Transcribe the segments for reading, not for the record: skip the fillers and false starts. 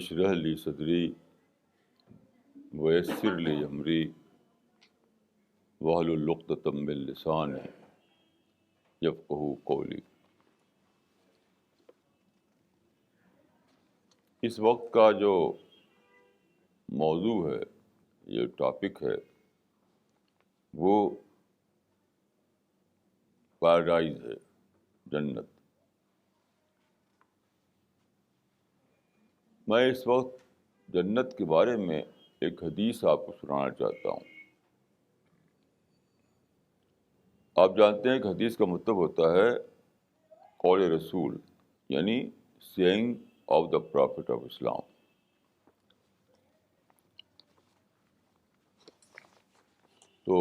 اشرح لی صدری ویسر لی امری واحلل عقدۃ من لسانی یفقہوا قولی۔ اس وقت کا جو موضوع ہے، یہ ٹاپک ہے، وہ پیراڈائز ہے، جنت۔ میں اس وقت جنت کے بارے میں ایک حدیث آپ کو سنانا چاہتا ہوں۔ آپ جانتے ہیں کہ حدیث کا مطلب ہوتا ہے قول رسول، یعنی saying of the prophet of Islam. تو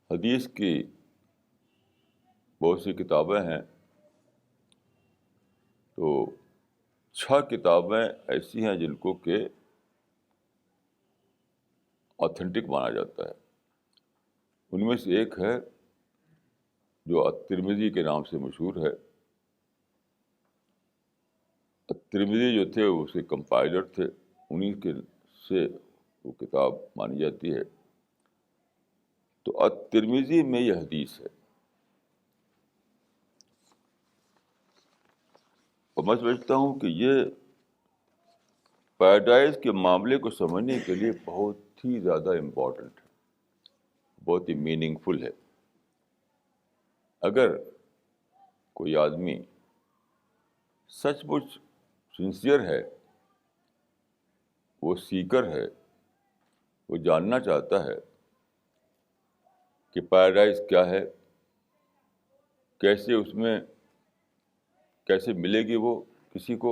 حدیث کی بہت سی کتابیں ہیں، تو 6 کتابیں ایسی ہیں جن کو کہ آتھینٹک مانا جاتا ہے۔ ان میں سے ایک ہے جو الترمذی کے نام سے مشہور ہے۔ الترمذی جو تھے وہ اس کے کمپائلر تھے، انہیں کے سے وہ کتاب مانی جاتی ہے۔ تو الترمذی میں یہ حدیث ہے، اور میں سمجھتا ہوں کہ یہ پیراڈائز کے معاملے کو سمجھنے کے لیے بہت ہی زیادہ امپورٹنٹ ہے، بہت ہی میننگ فل ہے۔ اگر کوئی آدمی سچ مچ سنسیئر ہے، وہ سیکر ہے، وہ جاننا چاہتا ہے کہ پیراڈائز کیا ہے، کیسے اس میں کیسے ملے گی وہ کسی کو،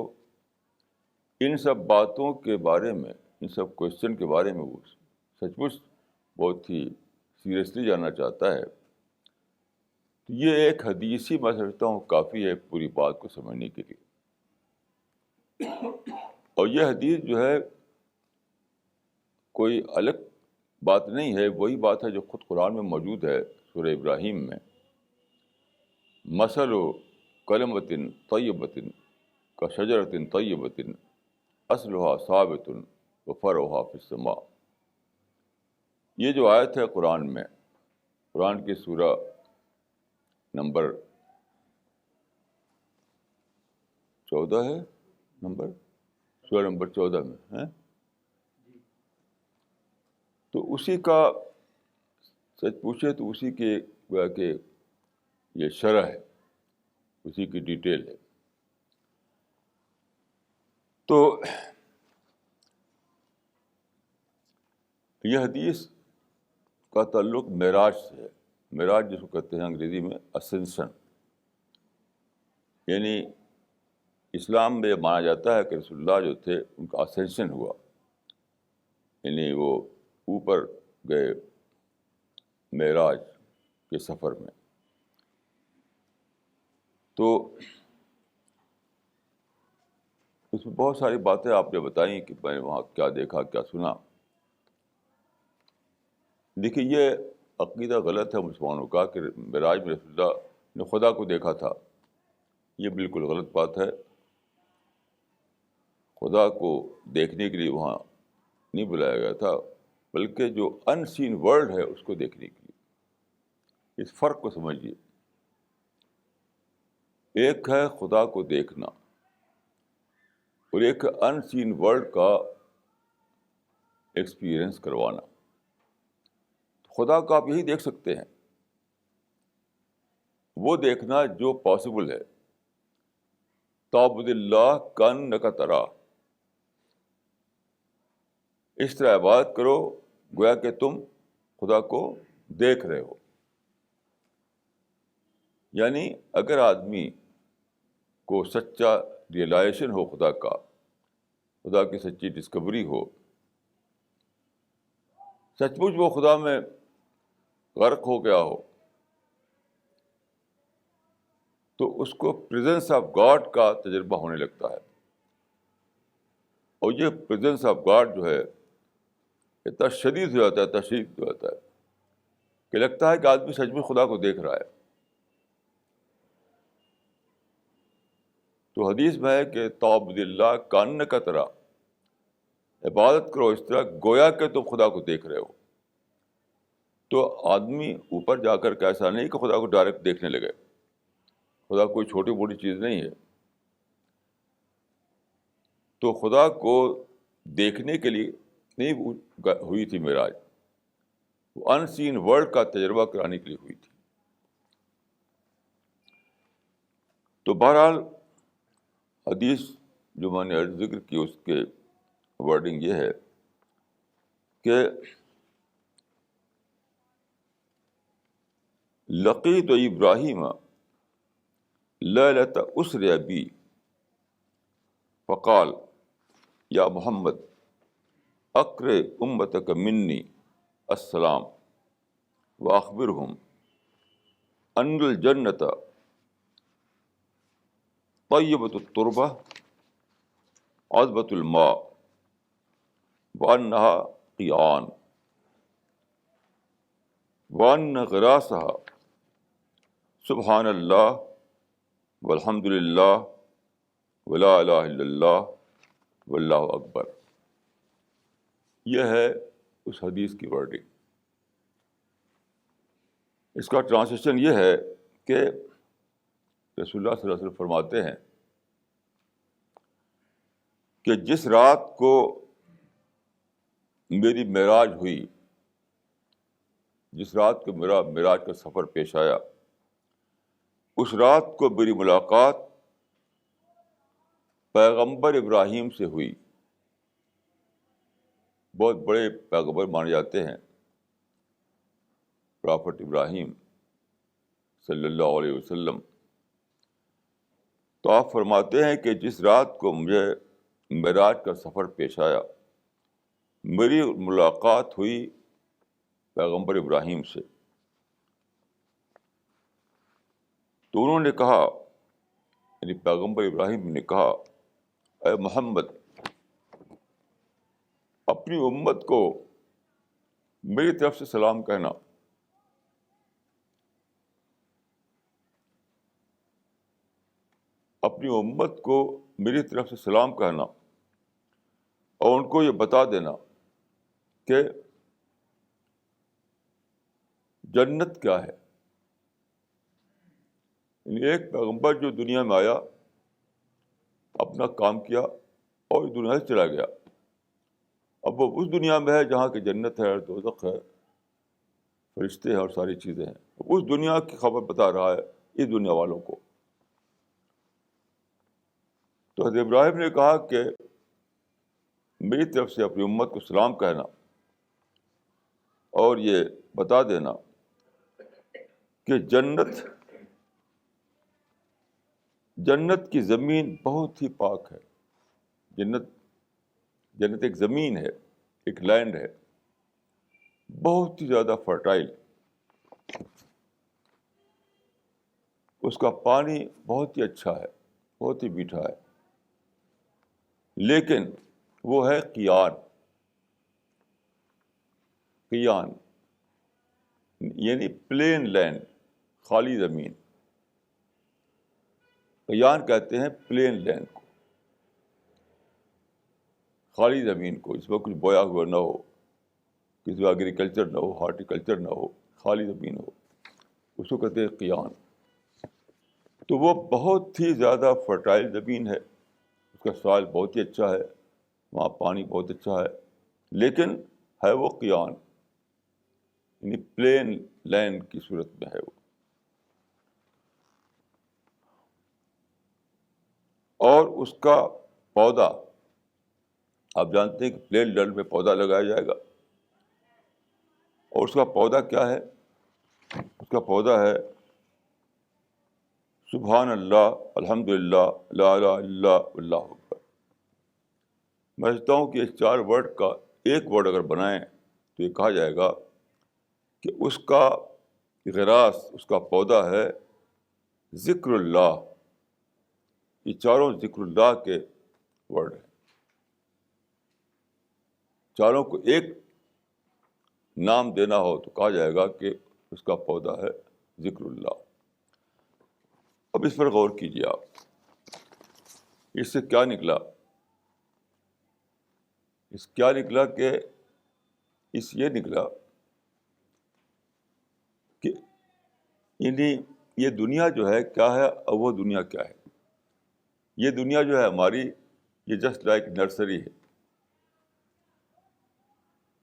ان سب باتوں کے بارے میں، ان سب کوشچن کے بارے میں وہ سچ مچ بہت ہی سیریسلی جاننا چاہتا ہے، تو یہ ایک حدیث ہی میں سمجھتا ہوں کافی ہے پوری بات کو سمجھنے کے لیے۔ اور یہ حدیث جو ہے کوئی الگ بات نہیں ہے، وہی بات ہے جو خود قرآن میں موجود ہے، سورہ ابراہیم میں۔ مثل کلمۃ طیبۃ کشجرۃ طیبۃ اصلها ثابت وفرعها فی السماء۔ یہ جو آیت ہے قرآن میں، قرآن کی سورہ نمبر 14 ہے، سورہ نمبر 14 میں ہے، تو اسی کا سچ پوچھے تو اسی کے گویا کہ یہ شرح ہے، اسی کی ڈیٹیل ہے۔ تو یہ حدیث کا تعلق معراج سے ہے۔ معراج جس کو کہتے ہیں انگریزی میں اسینشن، یعنی اسلام میں یہ مانا جاتا ہے کہ رسول اللہ جو تھے ان کا اسینشن ہوا، یعنی وہ اوپر گئے معراج کے سفر میں۔ تو اس میں بہت ساری باتیں آپ نے بتائیں کہ میں نے وہاں کیا دیکھا، کیا سنا۔ دیکھیے، یہ عقیدہ غلط ہے مسلمانوں کا کہ معراج میں رسول اللہ نے خدا کو دیکھا تھا۔ یہ بالکل غلط بات ہے۔ خدا کو دیکھنے کے لیے وہاں نہیں بلایا گیا تھا، بلکہ جو ان سین ورلڈ ہے اس کو دیکھنے کے لیے۔ اس فرق کو سمجھیے، ایک ہے خدا کو دیکھنا اور ایک ہے ان سین ورلڈ کا ایکسپیرئنس کروانا۔ خدا کو آپ یہی دیکھ سکتے ہیں، وہ دیکھنا جو پاسبل ہے۔ تعبد اللہ کأنک تراہ، اس طرح عبادت کرو گویا کہ تم خدا کو دیکھ رہے ہو۔ یعنی اگر آدمی کو سچا ریئلائزیشن ہو خدا کا، خدا کی سچی ڈسکوری ہو، سچ مچ وہ خدا میں غرق ہو گیا ہو، تو اس کو پریزنس آف گاڈ کا تجربہ ہونے لگتا ہے۔ اور یہ پریزنس آف گاڈ جو ہے اتنا شدید ہو جاتا ہے، اتنا شدید ہو جاتا ہے کہ لگتا ہے کہ آدمی سچ میں خدا کو دیکھ رہا ہے۔ تو حدیث میں ہے کہ تعبد اللہ کانک ترا، عبادت کرو اس طرح گویا کہ تم خدا کو دیکھ رہے ہو. تو آدمی اوپر جا کر کے ایسا نہیں کہ خدا کو ڈائریکٹ دیکھنے لگے. خدا کوئی چھوٹی موٹی چیز نہیں ہے. تو خدا کو دیکھنے کے لیے نہیں ہوئی تھی معراج، وہ ان سین ورلڈ کا تجربہ کرانے کے لیے ہوئی تھی. تو بہرحال حدیث جو میں نے ذکر کی اس کے ورڈنگ یہ ہے کہ لقیت ابراہیم لیلۃ اسری بی فقال یا محمد اقر امتک منی السلام واخبرہم ان الجنۃ طیبۃ التربہ عذبۃ الماء وانہا قیعان وان غراسها سبحان اللہ والحمد للہ ولا الہ الا اللہ واللہ اکبر. یہ ہے اس حدیث کی ورڈنگ. اس کا ٹرانسلیشن یہ ہے کہ رسول اللہ صلی اللہ علیہ وسلم فرماتے ہیں کہ جس رات کو میری معراج ہوئی، جس رات کو میرا معراج کا سفر پیش آیا، اس رات کو میری ملاقات پیغمبر ابراہیم سے ہوئی. بہت بڑے پیغمبر مانے جاتے ہیں پرافٹ ابراہیم صلی اللہ علیہ وسلم. تو آپ فرماتے ہیں کہ جس رات کو مجھے معراج کا سفر پیش آیا، میری ملاقات ہوئی پیغمبر ابراہیم سے. تو انہوں نے کہا، یعنی پیغمبر ابراہیم نے کہا، اے محمد، اپنی امت کو میری طرف سے سلام کہنا. اپنی امت کو میری طرف سے سلام کہنا اور ان کو یہ بتا دینا کہ جنت کیا ہے. یعنی ایک پیغمبر جو دنیا میں آیا، اپنا کام کیا اور اس دنیا سے چلا گیا. اب وہ اس دنیا میں ہے جہاں کی جنت ہے، دوزخ ہے، فرشتے ہیں اور ساری چیزیں ہیں. اس دنیا کی خبر بتا رہا ہے اس دنیا والوں کو. تو حضرت ابراہیم نے کہا کہ میری طرف سے اپنی امت کو سلام کہنا اور یہ بتا دینا کہ جنت کی زمین بہت ہی پاک ہے. جنت ایک زمین ہے، ایک لینڈ ہے، بہت ہی زیادہ فرٹائل. اس کا پانی بہت ہی اچھا ہے، بہت ہی میٹھا ہے، لیکن وہ ہے قیان. قیان یعنی پلین لینڈ، خالی زمین. قیان کہتے ہیں پلین لینڈ کو، خالی زمین کو، اس میں کچھ بویا ہوا نہ ہو، کسی میں ایگریکلچر نہ ہو، ہارٹیکلچر نہ ہو، خالی زمین ہو، اس کو کہتے ہیں قیان. تو وہ بہت ہی زیادہ فرٹائل زمین ہے، اس کا سوائل بہت ہی اچھا ہے، وہاں پانی بہت اچھا ہے، لیکن ہے وہ قیان، یعنی پلین لینڈ کی صورت میں ہے وہ. اور اس کا پودا، آپ جانتے ہیں کہ پلین لینڈ میں پودا لگایا جائے گا، اور اس کا پودا کیا ہے؟ اس کا پودا ہے سبحان اللہ الحمد للہ لا الہ الا اللہ واللہ اکبر. میں سمجھتا ہوں کہ اس 4 ورڈ کا ایک ورڈ اگر بنائیں تو یہ کہا جائے گا کہ اس کا غراس، اس کا پودا ہے ذکر اللہ. یہ چاروں ذکر اللہ کے ورڈ ہیں، چاروں کو ایک نام دینا ہو تو کہا جائے گا کہ اس کا پودا ہے ذکر اللہ. اب اس پر غور کیجیے آپ. اس سے کیا نکلا؟ کیا نکلا کہ یہ نکلا کہ یعنی یہ دنیا جو ہے کیا ہے اور وہ دنیا کیا ہے. یہ دنیا جو ہے ہماری، یہ جسٹ لائک نرسری ہے.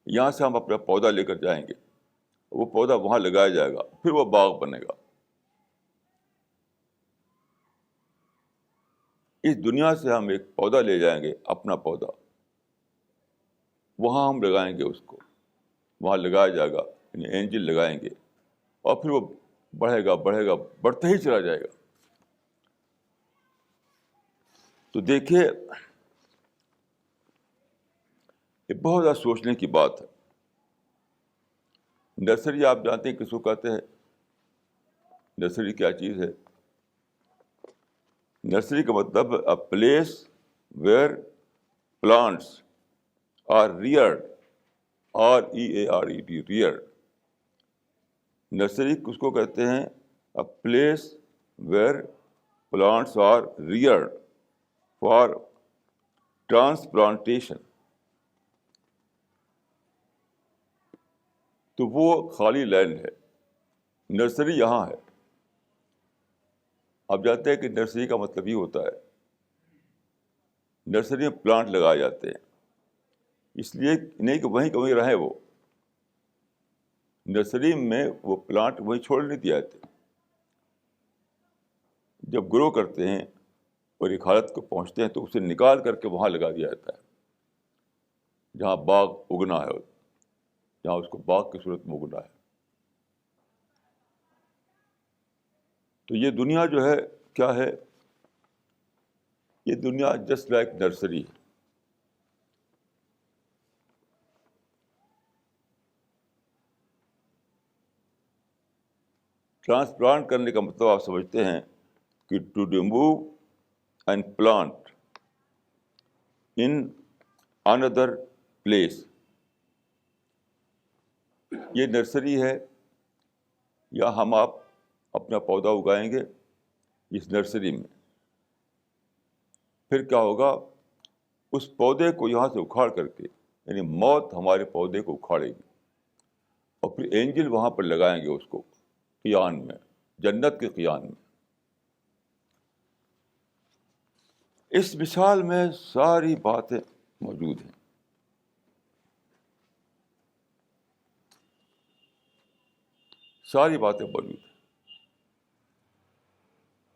یہاں سے ہم اپنا پودا لے کر جائیں گے، وہ پودا وہاں لگایا جائے گا، پھر وہ باغ بنے گا. اس دنیا سے ہم ایک پودا لے جائیں گے، اپنا پودا، وہاں ہم لگائیں گے اس کو، وہاں لگایا جائے گا، یعنی اینجل لگائیں گے، اور پھر وہ بڑھے گا بڑھے گا، بڑھتے ہی چلا جائے گا. تو دیکھیے، یہ بہت زیادہ سوچنے کی بات ہے. نرسری آپ جانتے ہیں کس کو کہتے ہیں؟ نرسری کیا چیز ہے؟ نرسری کا مطلب a place where plants are reared, REARED، reared. Nursery کس کو کہتے ہیں؟ A place where plants are reared for transplantation. تو وہ خالی لینڈ ہے، نرسری یہاں ہے. آپ جانتے ہیں کہ نرسری کا مطلب یہ ہوتا ہے، نرسری میں پلانٹ لگائے جاتے ہیں، اس لیے نہیں کہ وہیں کہیں رہیں. وہ نرسری میں وہ پلانٹ وہیں چھوڑ نہیں دیا جاتے. جب گرو کرتے ہیں اور ایک حالت کو پہنچتے ہیں تو اسے نکال کر کے وہاں لگا دیا جاتا ہے جہاں باغ اگنا ہے، جہاں اس کو باغ کی صورت میں اگنا ہے. تو یہ دنیا جو ہے کیا ہے؟ یہ دنیا جسٹ لائک نرسری ہے. ٹرانسپلانٹ کرنے کا مطلب آپ سمجھتے ہیں کہ to remove and plant in another place. یہ نرسری ہے، یا ہم آپ اپنا پودا اگائیں گے اس نرسری میں. پھر کیا ہوگا؟ اس پودے کو یہاں سے اکھاڑ کر کے، یعنی موت ہمارے پودے کو اکھاڑے گی، اور پھر اینجل وہاں پر لگائیں گے اس کو قیان میں، جنت کے قیان میں. اس مثال میں ساری باتیں موجود ہیں. ساری باتیں موجود ہیں.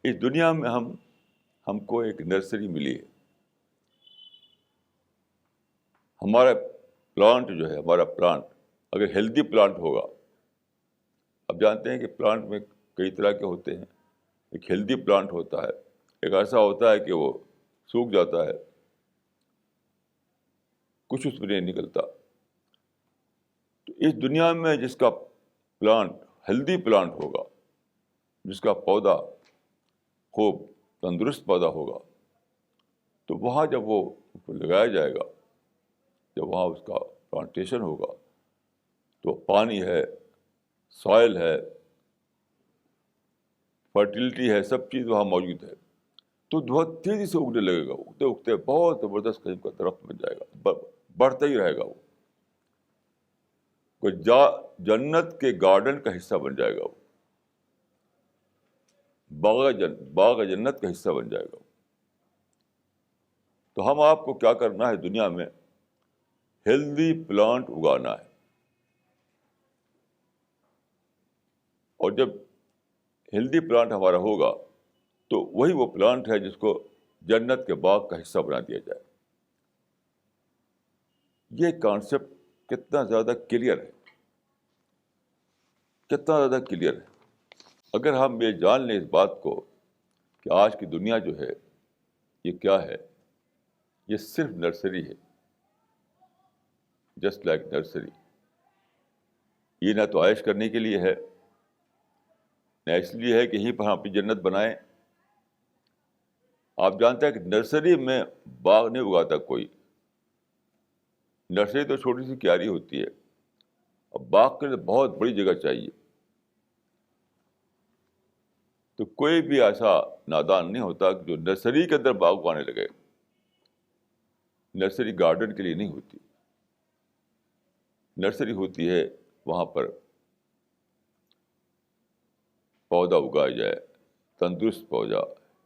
اس دنیا میں ہم کو ایک نرسری ملی ہے. ہمارا پلانٹ جو ہے، ہمارا پلانٹ اگر ہیلدی پلانٹ ہوگا، اب جانتے ہیں کہ پلانٹ میں کئی طرح کے ہوتے ہیں. ایک ہیلدی پلانٹ ہوتا ہے، ایک ایسا ہوتا ہے کہ وہ سوکھ جاتا ہے، کچھ اس میں نہیں نکلتا. تو اس دنیا میں جس کا پلانٹ ہیلدی پلانٹ ہوگا، جس کا پودا خوب تندرست پودا ہوگا، تو وہاں جب وہ لگایا جائے گا، جب وہاں اس کا پلانٹیشن ہوگا، تو پانی ہے، سوائل ہے، فرٹیلٹی ہے، سب چیز وہاں موجود ہے. تو بہت تیزی سے اگنے لگے گا، اگتے اگتے بہت زبردست قسم کا درخت بن جائے گا، بڑھتا ہی رہے گا. وہ کوئی جنت کے گارڈن کا حصہ بن جائے گا. وہ باغ جنت کا حصہ بن جائے گا. تو ہم آپ کو کیا کرنا ہے؟ دنیا میں ہیلدی پلانٹ اگانا ہے. اور جب ہیلدی پلانٹ ہمارا ہوگا تو وہی وہ پلانٹ ہے جس کو جنت کے باغ کا حصہ بنا دیا جائے. یہ کانسیپٹ کتنا زیادہ کلیئر ہے، کتنا زیادہ کلیئر ہے. اگر ہم یہ جان لیں اس بات کو کہ آج کی دنیا جو ہے یہ کیا ہے، یہ صرف نرسری ہے، جسٹ لائک نرسری. یہ نہ تو عائش کرنے کے لیے ہے، نہ اس لیے ہے کہ یہیں پر ہم اپنی جنت بنائیں. آپ جانتے ہیں کہ نرسری میں باغ نہیں اگاتا کوئی. نرسری تو چھوٹی سی کیاری ہوتی ہے، اب باغ کے لیے بہت بڑی جگہ چاہیے. تو کوئی بھی ایسا نادان نہیں ہوتا کہ جو نرسری کے اندر باغ اگانے لگے. نرسری گارڈن کے لیے نہیں ہوتی. نرسری ہوتی ہے وہاں پر پودا اگایا جائے, تندرست پودا,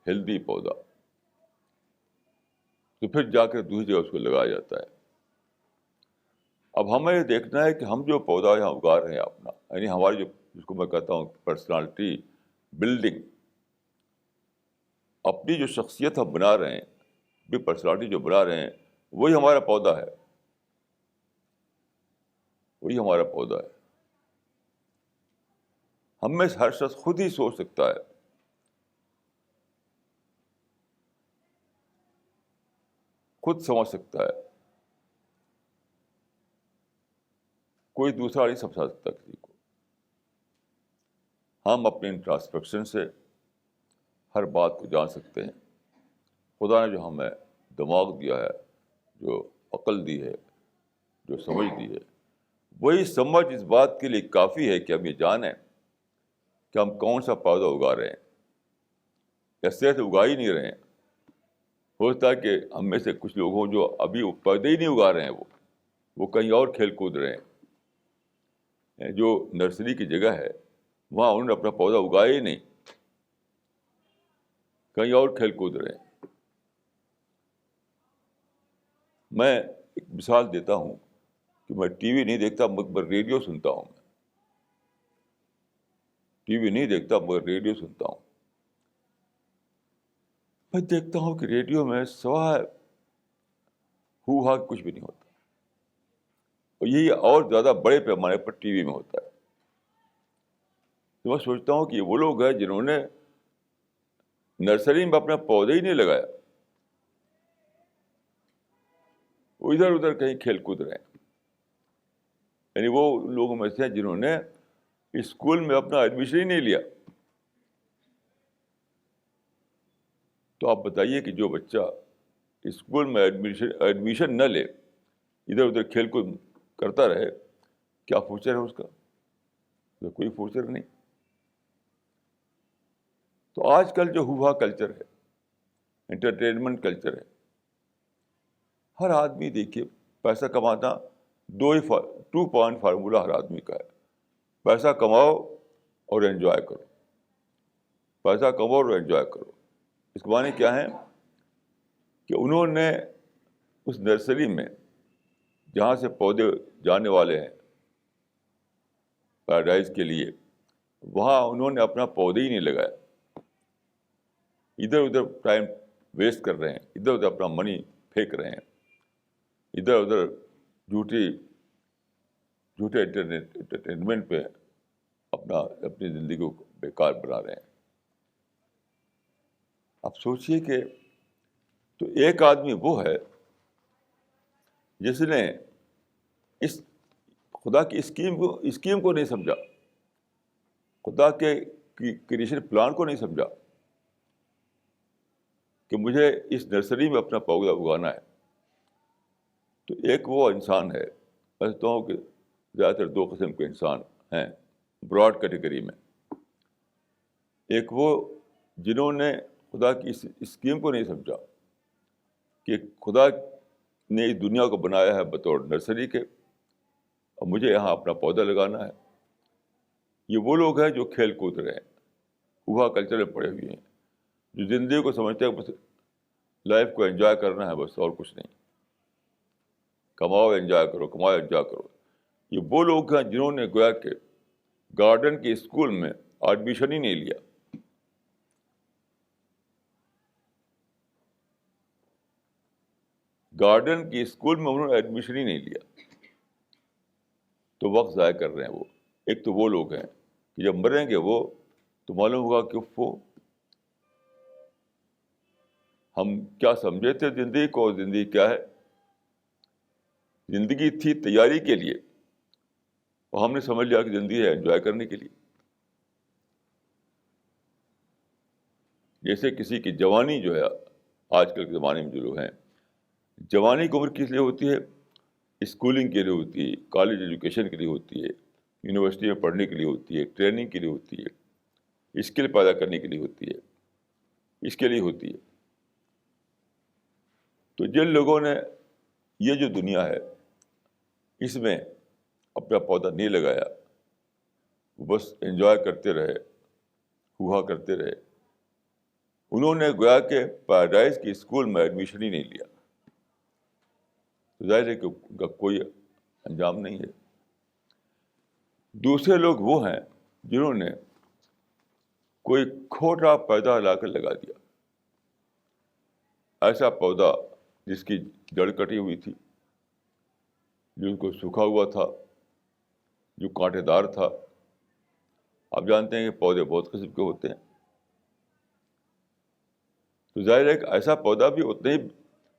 ہیلدی پودا, تو پھر جا کر دوسری جگہ اس کو لگایا جاتا ہے. اب ہمیں یہ دیکھنا ہے کہ ہم جو پودا یہاں اگا رہے ہیں اپنا, یعنی ہماری جو جس کو میں کہتا ہوں پرسنالٹی بلڈنگ, اپنی جو شخصیت ہم بنا رہے ہیں, بھی پرسنالٹی جو بنا رہے ہیں, وہی ہمارا پودا ہے. وہی ہمارا پودا ہے. ہم میں سے ہر شخص خود ہی سوچ سکتا ہے, خود سمجھ سکتا ہے. کوئی دوسرا نہیں سمجھا سکتا کسی کو. ہم اپنے انٹراسپیکشن سے ہر بات کو جان سکتے ہیں. خدا نے جو ہمیں دماغ دیا ہے, جو عقل دی ہے, جو سمجھ دی ہے, وہی سمجھ اس بات کے لیے کافی ہے کہ ہم یہ جانیں کہ ہم کون سا پودا اگا رہے ہیں, یا صرف اگا ہی نہیں رہے ہیں. ہوتا ہے کہ ہم میں سے کچھ لوگ ہوں جو ابھی پودے ہی نہیں اگا رہے ہیں, وہ کہیں اور کھیل کود رہے ہیں. جو نرسری کی جگہ ہے وہاں انہوں نے اپنا پودا اگایا ہی نہیں, کہیں اور کھیل کود رہے ہیں. میں ایک مثال دیتا ہوں کہ میں ٹی وی نہیں دیکھتا مگر ریڈیو سنتا ہوں. ٹی وی نہیں دیکھتا مگر ریڈیو سنتا ہوں. میں دیکھتا ہوں کہ ریڈیو میں سوائے ہو ہا کچھ بھی نہیں ہوتا, اور یہی اور زیادہ بڑے پیمانے پر ٹی وی میں ہوتا ہے. تو میں سوچتا ہوں کہ یہ وہ لوگ ہیں جنہوں نے نرسری میں اپنا پودا ہی نہیں لگایا, وہ ادھر ادھر کہیں کھیل کود رہے ہیں. یعنی وہ لوگوں میں سے ہیں جنہوں نے اسکول میں اپنا ایڈمیشن ہی نہیں لیا. تو آپ بتائیے کہ جو بچہ اسکول میں ایڈمیشن نہ لے, ادھر ادھر کھیل کود کرتا رہے, کیا فیوچر ہے اس کا؟ تو کوئی فیوچر نہیں. تو آج کل جو ہوا کلچر ہے, انٹرٹینمنٹ کلچر ہے, ہر آدمی دیکھیے پیسہ کمانا 2 پوائنٹ فارمولہ ہر آدمی کا ہے. پیسہ کماؤ اور انجوائے کرو, پیسہ کماؤ اور انجوائے کرو. اس کے معنی کیا ہے کہ انہوں نے اس نرسری میں جہاں سے پودے جانے والے ہیں پیراڈائز کے لیے, وہاں انہوں نے اپنا پودے ہی نہیں لگایا. ادھر ادھر ٹائم ویسٹ کر رہے ہیں, ادھر ادھر اپنا منی پھینک رہے ہیں, ادھر ادھر جھوٹے انٹرٹینمنٹ پہ اپنی زندگی کو بیکار بنا رہے ہیں. آپ سوچیے کہ تو ایک آدمی وہ ہے جس نے اس خدا کی اسکیم کو نہیں سمجھا, خدا کے کریشن پلان کو نہیں سمجھا کہ مجھے اس نرسری میں اپنا پودا اگانا ہے. تو ایک وہ انسان ہے, میں سمجھتا ہوں کہ زیادہ تر 2 قسم کے انسان ہیں براڈ کیٹیگری میں. ایک وہ جنہوں نے خدا کی اس اسکیم کو نہیں سمجھا کہ خدا نے اس دنیا کو بنایا ہے بطور نرسری کے, اور مجھے یہاں اپنا پودا لگانا ہے. یہ وہ لوگ ہیں جو کھیل کود رہے ہیں, ہوا کلچر میں پڑے ہوئے ہیں, جو زندگی کو سمجھتے ہیں بس لائف کو انجوائے کرنا ہے بس, اور کچھ نہیں. کماؤ انجوائے کرو, کماؤ انجوائے کرو. یہ وہ لوگ ہیں جنہوں نے گویا کہ گارڈن کے اسکول میں ایڈمیشن ہی نہیں لیا. گارڈن کی اسکول میں انہوں نے ایڈمیشن ہی نہیں لیا, تو وقت ضائع کر رہے ہیں وہ. ایک تو وہ لوگ ہیں کہ جب مریں گے وہ تو معلوم ہوگا کہ وہ ہم کیا سمجھے تھے زندگی کو, اور زندگی کیا ہے. زندگی تھی تیاری کے لیے, اور ہم نے سمجھ لیا کہ زندگی ہے انجوائے کرنے کے لیے. جیسے کسی کی جوانی جو ہے, آج کل کے زمانے میں جو لوگ ہیں, جوانی کی عمر کس لیے ہوتی ہے؟ اسکولنگ کے لیے ہوتی ہے, کالج ایجوکیشن کے لیے ہوتی ہے, یونیورسٹی میں پڑھنے کے لیے ہوتی ہے, ٹریننگ کے لیے ہوتی ہے. اسکل پیدا کرنے کے لیے ہوتی ہے، اس کے لیے ہوتی ہے. تو جن لوگوں نے یہ جو دنیا ہے اس میں اپنا پودا نہیں لگایا، وہ بس انجوائے کرتے رہے، ہوا کرتے رہے، انہوں نے گویا کہ پیراڈائز کی اسکول میں ایڈمیشن ہی نہیں لیا، تو ظاہر ہے کہ ان کا کوئی انجام نہیں ہے. دوسرے لوگ وہ ہیں جنہوں نے کوئی کھوٹا پودا لا کر لگا دیا، ایسا پودا جس کی جڑ کٹی ہوئی تھی، جو کو سوکھا ہوا تھا، جو کانٹے دار تھا. آپ جانتے ہیں کہ پودے بہت قسم کے ہوتے ہیں، تو ظاہر ہے کہ ایسا پودا بھی اتنے ہی،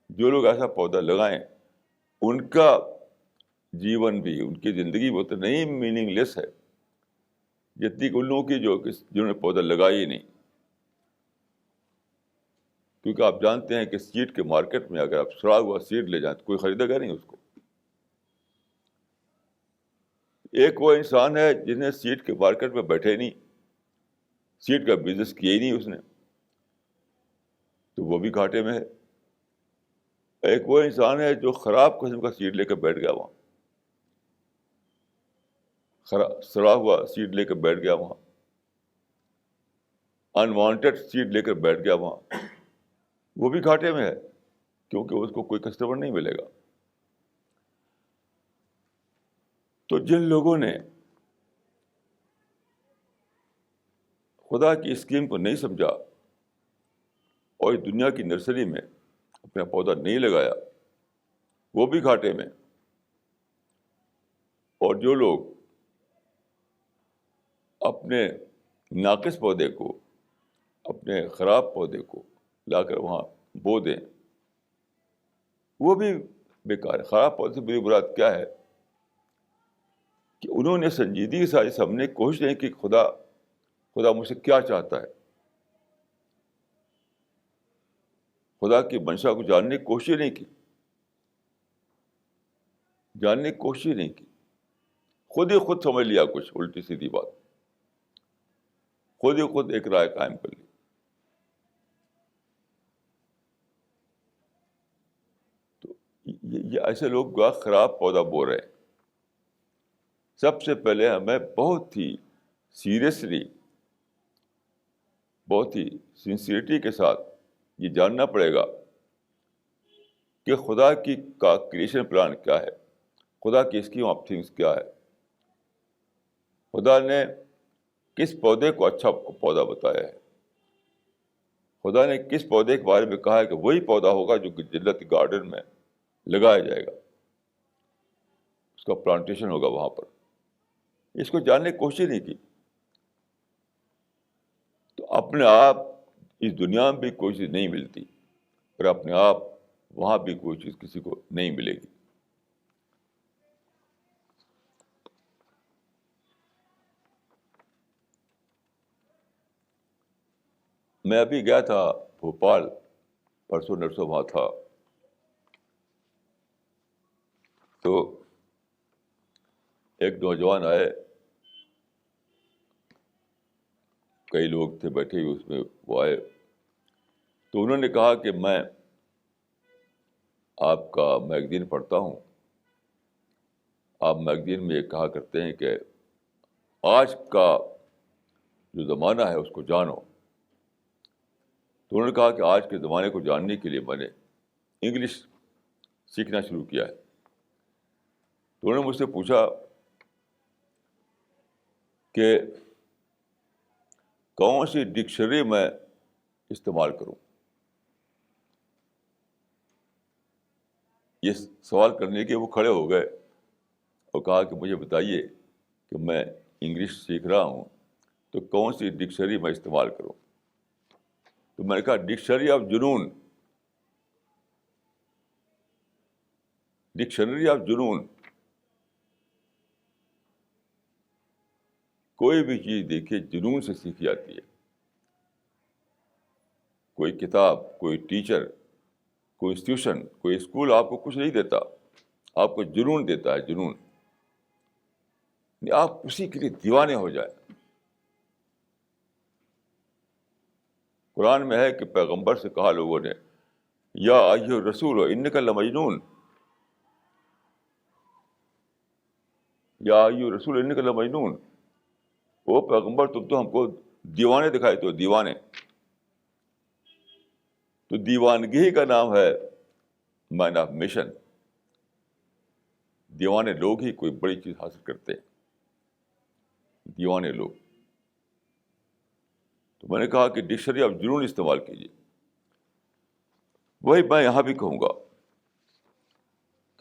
جو لوگ ایسا پودا لگائیں ان کا جیون بھی، ان کی زندگی بھی اتنا ہی میننگ لیس ہے جتنی کہ ان لوگوں کی جنہوں نے پودا لگایا ہی نہیں. کیونکہ آپ جانتے ہیں کہ سیڈ کے مارکیٹ میں اگر آپ سڑا ہوا سیڈ لے جائیں تو کوئی خریدے گا نہیں اس کو. ایک وہ انسان ہے جنہیں سیڈ کے مارکیٹ میں بیٹھے نہیں، سیڈ کا بزنس کیا ہی نہیں اس نے، تو وہ بھی گھاٹے میں ہے. ایک وہ انسان ہے جو خراب قسم کا سیڈ لے کر بیٹھ گیا وہاں، سڑا ہوا سیڈ لے کر بیٹھ گیا وہاں، انوانٹیڈ سیڈ لے کر بیٹھ گیا وہاں، وہ بھی گھاٹے میں ہے کیونکہ اس کو کوئی کسٹمر نہیں ملے گا. تو جن لوگوں نے خدا کی اسکیم کو نہیں سمجھا اور اس دنیا کی نرسری میں اپنا پودا نہیں لگایا، وہ بھی گھاٹے میں. اور جو لوگ اپنے ناقص پودے کو، اپنے خراب پودے کو لا کر وہاں بو دیں، وہ بھی بیکار ہے. خراب پودے سے بری مراد کیا ہے کہ انہوں نے سنجیدگی کے ساتھ سمجھنے کی کوشش نہیں کہ خدا مجھ سے کیا چاہتا ہے، خدا کی منشا کو جاننے کی کوشش نہیں کی، خود ہی خود سمجھ لیا کچھ الٹی سیدھی بات، خود ہی خود ایک رائے قائم کر لی. تو یہ ایسے لوگ خراب پودا بو رہے ہیں. سب سے پہلے ہمیں بہت ہی سیریسلی، بہت ہی سنسیئرٹی کے ساتھ یہ جاننا پڑے گا کہ خدا کی کا کریشن پلان کیا ہے، خدا کی اسکیم آف تھنگس کیا ہے، خدا نے کس پودے کو اچھا پودا بتایا ہے، خدا نے کس پودے کے بارے میں کہا ہے کہ وہی پودا ہوگا جو جنت گارڈن میں لگایا جائے گا، اس کا پلانٹیشن ہوگا وہاں پر. اس کو جاننے کی کوشش نہیں کی. تو اپنے آپ اس دنیا میں بھی کوئی چیز نہیں ملتی اور اپنے آپ وہاں بھی کوئی چیز کسی کو نہیں ملے گی. میں ابھی گیا تھا بھوپال، پرسوں نرسوں وہاں تھا، تو ایک نوجوان آئے، کئی لوگ تھے بیٹھے ہوئے اس میں، وہ آئے تو انہوں نے کہا کہ میں آپ کا میگزین پڑھتا ہوں، آپ میگزین میں یہ کہا کرتے ہیں کہ آج کا جو زمانہ ہے اس کو جانو. تو انہوں نے کہا کہ آج کے زمانے کو جاننے کے لیے میں نے انگلش سیکھنا شروع کیا ہے. تو انہوں نے مجھ سے پوچھا کہ کون سی ڈکشنری میں استعمال کروں. یہ سوال کرنے کے وہ کھڑے ہو گئے اور کہا کہ مجھے بتائیے کہ میں انگلش سیکھ رہا ہوں تو کون سی ڈکشنری میں استعمال کروں. تو میں نے کہا ڈکشنری آف جنون، ڈکشنری آف جنون. کوئی بھی چیز دیکھیے جنون سے سیکھی جاتی ہے. کوئی کتاب، کوئی ٹیچر، کوئی انسٹیٹیوشن، کوئی اسکول آپ کو کچھ نہیں دیتا، آپ کو جنون دیتا ہے، جنون. آپ اسی کے لیے دیوانے ہو جائیں. قرآن میں ہے کہ پیغمبر سے کہا لوگوں نے یا ایھا الرسول انک لمجنون، یا ایھا الرسول انک لمجنون، وہ پیغمبر تم تو ہم کو دیوانے دکھائے تو دیوانے. تو دیوانگی کا نام ہے مین آف مشن. دیوانے لوگ ہی کوئی بڑی چیز حاصل کرتے ہیں، دیوانے لوگ. تو میں نے کہا کہ ڈکشنری آف جنون استعمال کیجیے. وہی میں یہاں بھی کہوں گا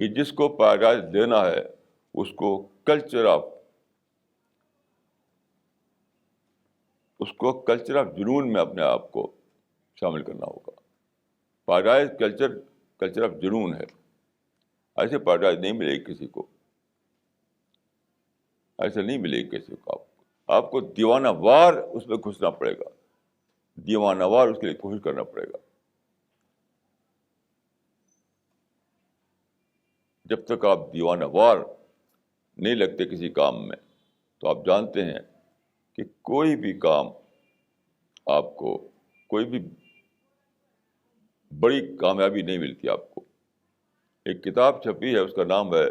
کہ جس کو پیراڈائز دینا ہے اس کو کلچر آف جنون میں اپنے آپ کو شامل کرنا ہوگا. پیراڈائز کلچر آف جنون ہے. ایسے پیراڈائز نہیں ملے گی کسی کو، ایسا نہیں ملے گی کسی کو. آپ کو دیوانہ وار اس میں گھسنا پڑے گا، دیوانہ وار اس کے لیے کوشش کرنا پڑے گا. جب تک آپ دیوانہ وار نہیں لگتے کسی کام میں تو آپ جانتے ہیں کہ کوئی بھی کام آپ کو، کوئی بھی بڑی کامیابی نہیں ملتی آپ کو. ایک کتاب چھپی ہے، اس کا نام ہے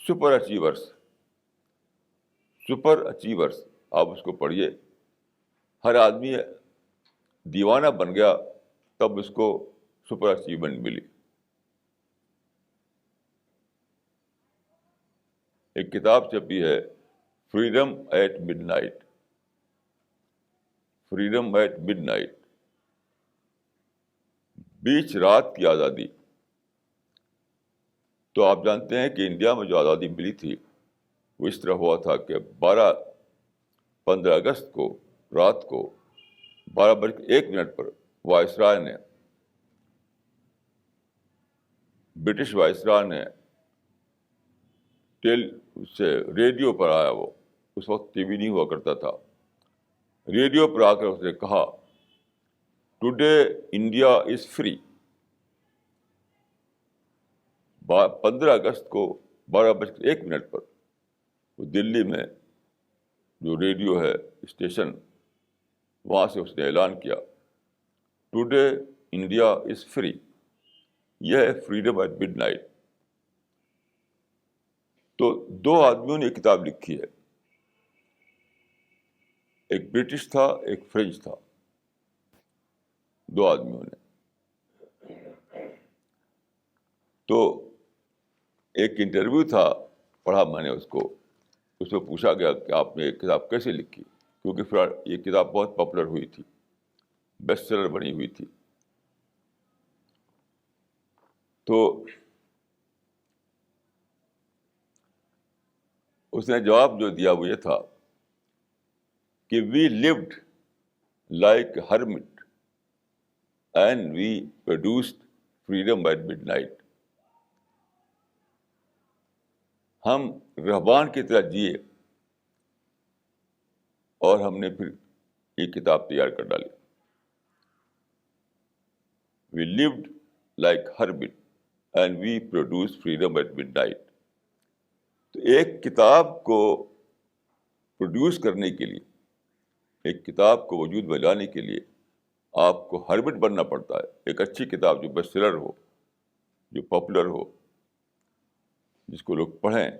سپر اچیورس. سپر اچیورس، آپ اس کو پڑھیے. ہر آدمی دیوانہ بن گیا تب اس کو سپر اچیومنٹ ملی. ایک کتاب چھپی ہے freedom at midnight. Freedom at midnight, بیچ رات کی آزادی. تو آپ جانتے ہیں کہ انڈیا میں جو آزادی ملی تھی وہ اس طرح ہوا تھا کہ 15 اگست کو رات کو 12:01 پر وائسرائے نے، برٹش وائسرائے نے سے ریڈیو پر آیا. وہ اس وقت ٹی وی نہیں ہوا کرتا تھا. ریڈیو پر آ کر اس نے کہا ٹوڈے انڈیا از فری. 15 اگست کو 12:01 پر وہ دلی میں جو ریڈیو ہے اسٹیشن، وہاں سے اس نے اعلان کیا ٹوڈے انڈیا از فری. یہ ہے فریڈم ایٹ مڈ نائٹ. تو 2 آدمیوں نے ایک کتاب لکھی ہے، ایک برٹش تھا ایک فرینچ تھا. 2 آدمیوں نے. تو ایک انٹرویو تھا، پڑھا میں نے اس کو. اس میں پوچھا گیا کہ آپ نے یہ کتاب کیسے لکھی، کیونکہ یہ کتاب بہت پاپولر ہوئی تھی، بیسٹ سیلر بنی ہوئی تھی. تو اس نے جواب جو دیا وہ یہ تھا کہ we lived like hermit and we produced freedom at midnight. ہم رہبان کی طرح جیے اور ہم نے پھر یہ کتاب تیار کر ڈالی. We lived like hermit and we produced freedom at midnight. تو ایک کتاب کو پروڈیوس کرنے کے لیے، ایک کتاب کو وجود میں لانے کے لیے آپ کو ہرمٹ بننا پڑتا ہے. ایک اچھی کتاب جو بیسٹ سیلر ہو، جو پاپولر ہو، جس کو لوگ پڑھیں،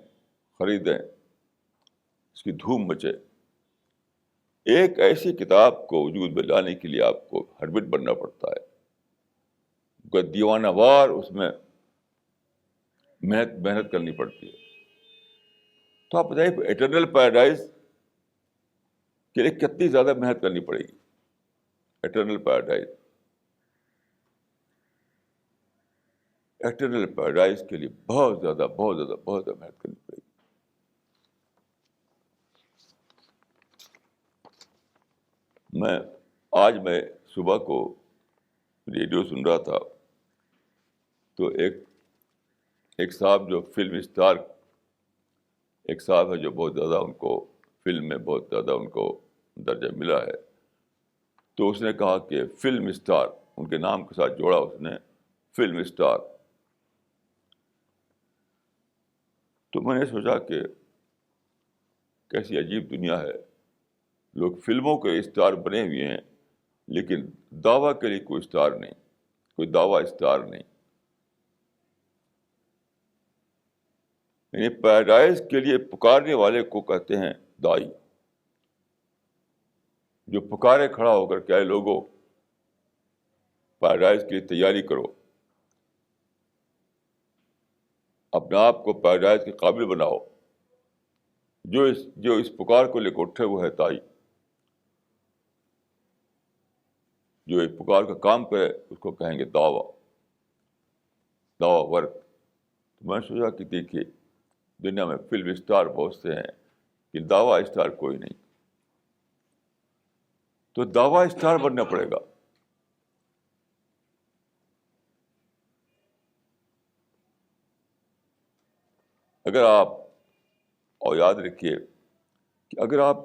خریدیں، اس کی دھوم مچے. ایک ایسی کتاب کو وجود میں لانے کے لیے آپ کو ہرمٹ بننا پڑتا ہے. دیوانہ وار اس میں محنت کرنی پڑتی ہے. تو آپ بتائیے ایٹرنل پیراڈائز کے لیے کتنی زیادہ محنت کرنی پڑے گی. ایٹرنل پیراڈائز کے لیے بہت زیادہ محنت کرنی پڑے گی. آج میں صبح کو ریڈیو سن رہا تھا تو ایک صاحب جو فلم اسٹار، ایک صاحب ہے جو بہت زیادہ ان کو فلم میں بہت زیادہ ان کو درجہ ملا ہے. تو اس نے کہا کہ فلم اسٹار، ان کے نام کے ساتھ جوڑا اس نے فلم اسٹار. تو میں نے سوچا کہ کیسی عجیب دنیا ہے. لوگ فلموں کے اسٹار بنے ہوئے ہیں لیکن دعویٰ کے لیے کوئی اسٹار نہیں، کوئی دعویٰ اسٹار نہیں. یعنی پیراڈائز کے لیے پکارنے والے کو کہتے ہیں دائی. جو پکارے کھڑا ہو کر کہ اے لوگوں پیراڈائز کے لیے تیاری کرو، اپنے آپ کو پیراڈائز کے قابل بناؤ، جو اس پکار کو لے کے اٹھے وہ ہے دائی. جو اس پکار کا کام کرے اس کو کہیں گے دعویٰ ورک. تو میں نے سوچا کہ دیکھیے دنیا میں فلم اسٹار بہت سے ہیں کہ دعویٰ اسٹار کوئی نہیں. تو دعویٰ اسٹار بننا پڑے گا. اگر آپ، اور یاد رکھیے کہ اگر آپ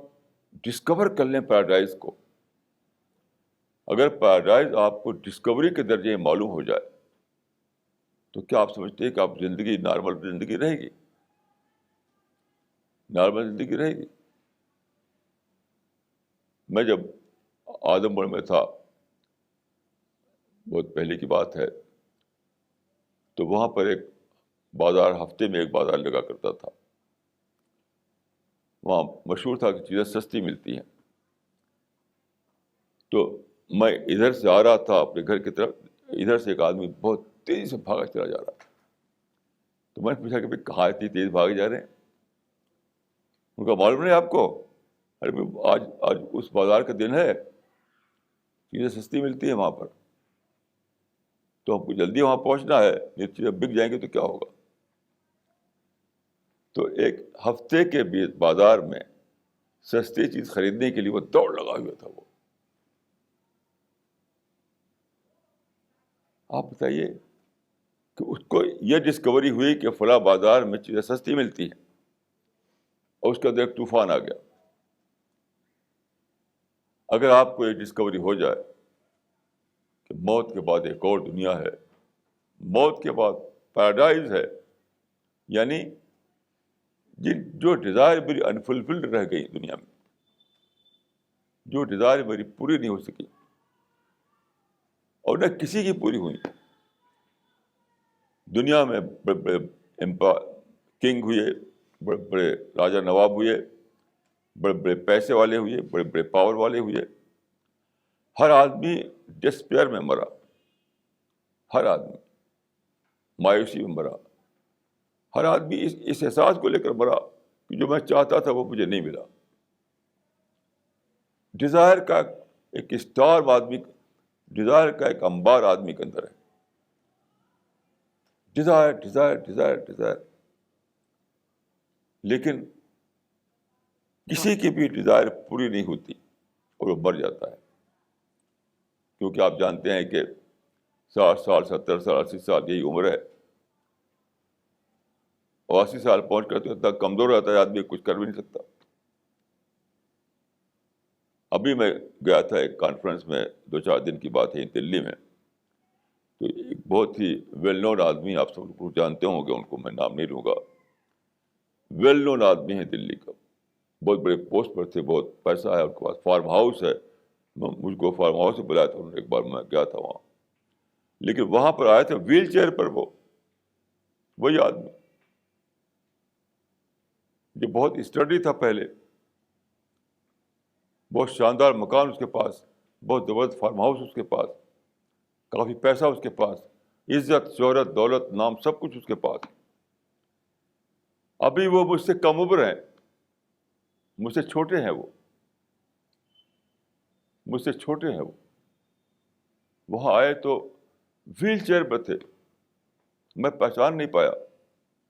ڈسکور کر لیں پیراڈائز کو، اگر پیراڈائز آپ کو ڈسکوری کے درجے میں معلوم ہو جائے تو کیا آپ سمجھتے ہیں کہ آپ زندگی نارمل زندگی رہے گی؟ نارمل زندگی رہے گی. میں جب اعظم گڑھ میں تھا، بہت پہلے کی بات ہے، تو وہاں پر ایک بازار، ہفتے میں ایک بازار لگا کرتا تھا. وہاں مشہور تھا کہ چیزیں سستی ملتی ہیں. تو میں ادھر سے آ رہا تھا اپنے گھر کی طرف، ادھر سے ایک آدمی بہت تیزی سے بھاگا چلا جا رہا تھا. تو میں نے پوچھا کہ بھائی کہاں اتنی تیز بھاگے جا رہے ہیں؟ ان کا معلوم نہیں آپ کو؟ ارے آج اس بازار کا دن ہے، چیزیں سستی ملتی ہیں وہاں پر، تو ہم کو جلدی وہاں پہنچنا ہے، یہ چیزیں بک جائیں گی تو کیا ہوگا. تو ایک ہفتے کے بازار میں سستی چیز خریدنے کے لیے وہ دوڑ لگا ہوا تھا. وہ آپ بتائیے کہ اس کو یہ ڈسکوری ہوئی کہ فلاں بازار میں چیزیں سستی ملتی ہیں، اور اس کے اندر ایک طوفان آ گیا. اگر آپ کو یہ ڈسکوری ہو جائے کہ موت کے بعد ایک اور دنیا ہے، موت کے بعد پیراڈائز ہے، یعنی جو ڈیزائر میری انفلفلڈ رہ گئی دنیا میں، جو ڈیزائر میری پوری نہیں ہو سکی اور نہ کسی کی پوری ہوئی. دنیا میں بڑے بڑے کنگ ہوئے، بڑے بڑے راجا نواب ہوئے، بڑے بڑے پیسے والے ہوئے، بڑے بڑے پاور والے ہوئے. ہر آدمی ڈسپیئر میں مرا، ہر آدمی مایوسی میں مرا، ہر آدمی اس احساس کو لے کر مرا کہ جو میں چاہتا تھا وہ مجھے نہیں ملا. ڈیزائر کا ایک اسٹار آدمی، ڈیزائر کا ایک انبار آدمی کے اندر ہے. Dzire Dzire Dzire Dzire. لیکن کسی کی بھی ڈیزائر پوری نہیں ہوتی اور وہ مر جاتا ہے. کیونکہ آپ جانتے ہیں کہ 60 سال 70 سال 80 سال یہی عمر ہے، اور 80 سال پہنچ کر تو اتنا کمزور رہتا ہے آدمی، کچھ کر بھی نہیں سکتا. ابھی میں گیا تھا ایک کانفرنس میں، 2-4 دن کی بات ہے دلی میں. تو ایک بہت ہی ویل نون آدمی، آپ سب لوگ جانتے ہوں گے ان کو، میں نام نہیں لوں گا، ویل نون آدمی ہے دلی کا، بہت بڑے پوسٹ پر تھے، بہت پیسہ ہے ان کے پاس، فارم ہاؤس ہے. مجھ کو فارم ہاؤس سے بلایا تھا انہوں نے، ایک بار میں گیا تھا وہاں. لیکن وہاں پر آئے تھے ویل چیئر پر، وہی آدمی جو بہت اسٹڈی تھا پہلے، بہت شاندار مکان اس کے پاس، بہت زبردست فارم ہاؤس اس کے پاس، کافی پیسہ اس کے پاس، عزت شہرت دولت نام سب کچھ اس کے پاس. ابھی وہ مجھ سے کم عمر ہیں، مجھ سے چھوٹے ہیں، وہ مجھ سے چھوٹے ہیں. وہ وہاں آئے تو ویل چیئر پر تھے، میں پہچان نہیں پایا.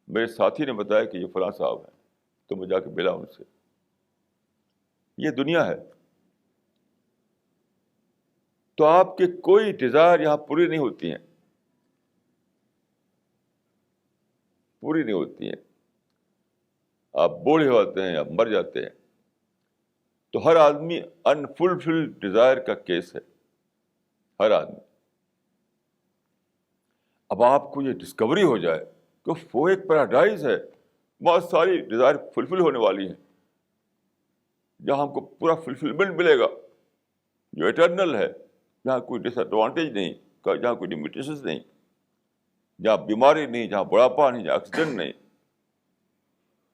میرے ساتھی نے بتایا کہ یہ فلاں صاحب ہیں، تو میں جا کے ملا ان سے. یہ دنیا ہے. تو آپ کی کوئی ڈیزائر یہاں پوری نہیں ہوتی ہیں، پوری نہیں ہوتی ہیں. آپ بوڑھے ہوتے ہیں، آپ مر جاتے ہیں. تو ہر آدمی انفلفلڈ ڈیزائر کا کیس ہے، ہر آدمی. اب آپ کو یہ ڈسکوری ہو جائے کہ وہ ایک پیراڈائز ہے، بہت ساری ڈیزائر فلفل ہونے والی ہیں، جہاں ہم کو پورا فلفلمنٹ ملے گا، جو اٹرنل ہے، جہاں کوئی ڈس ایڈوانٹیج نہیں، جہاں کوئی لمیٹیشنز نہیں، جہاں بیماری نہیں، جہاں بڑھاپا نہیں، جہاں ایکسیڈنٹ نہیں.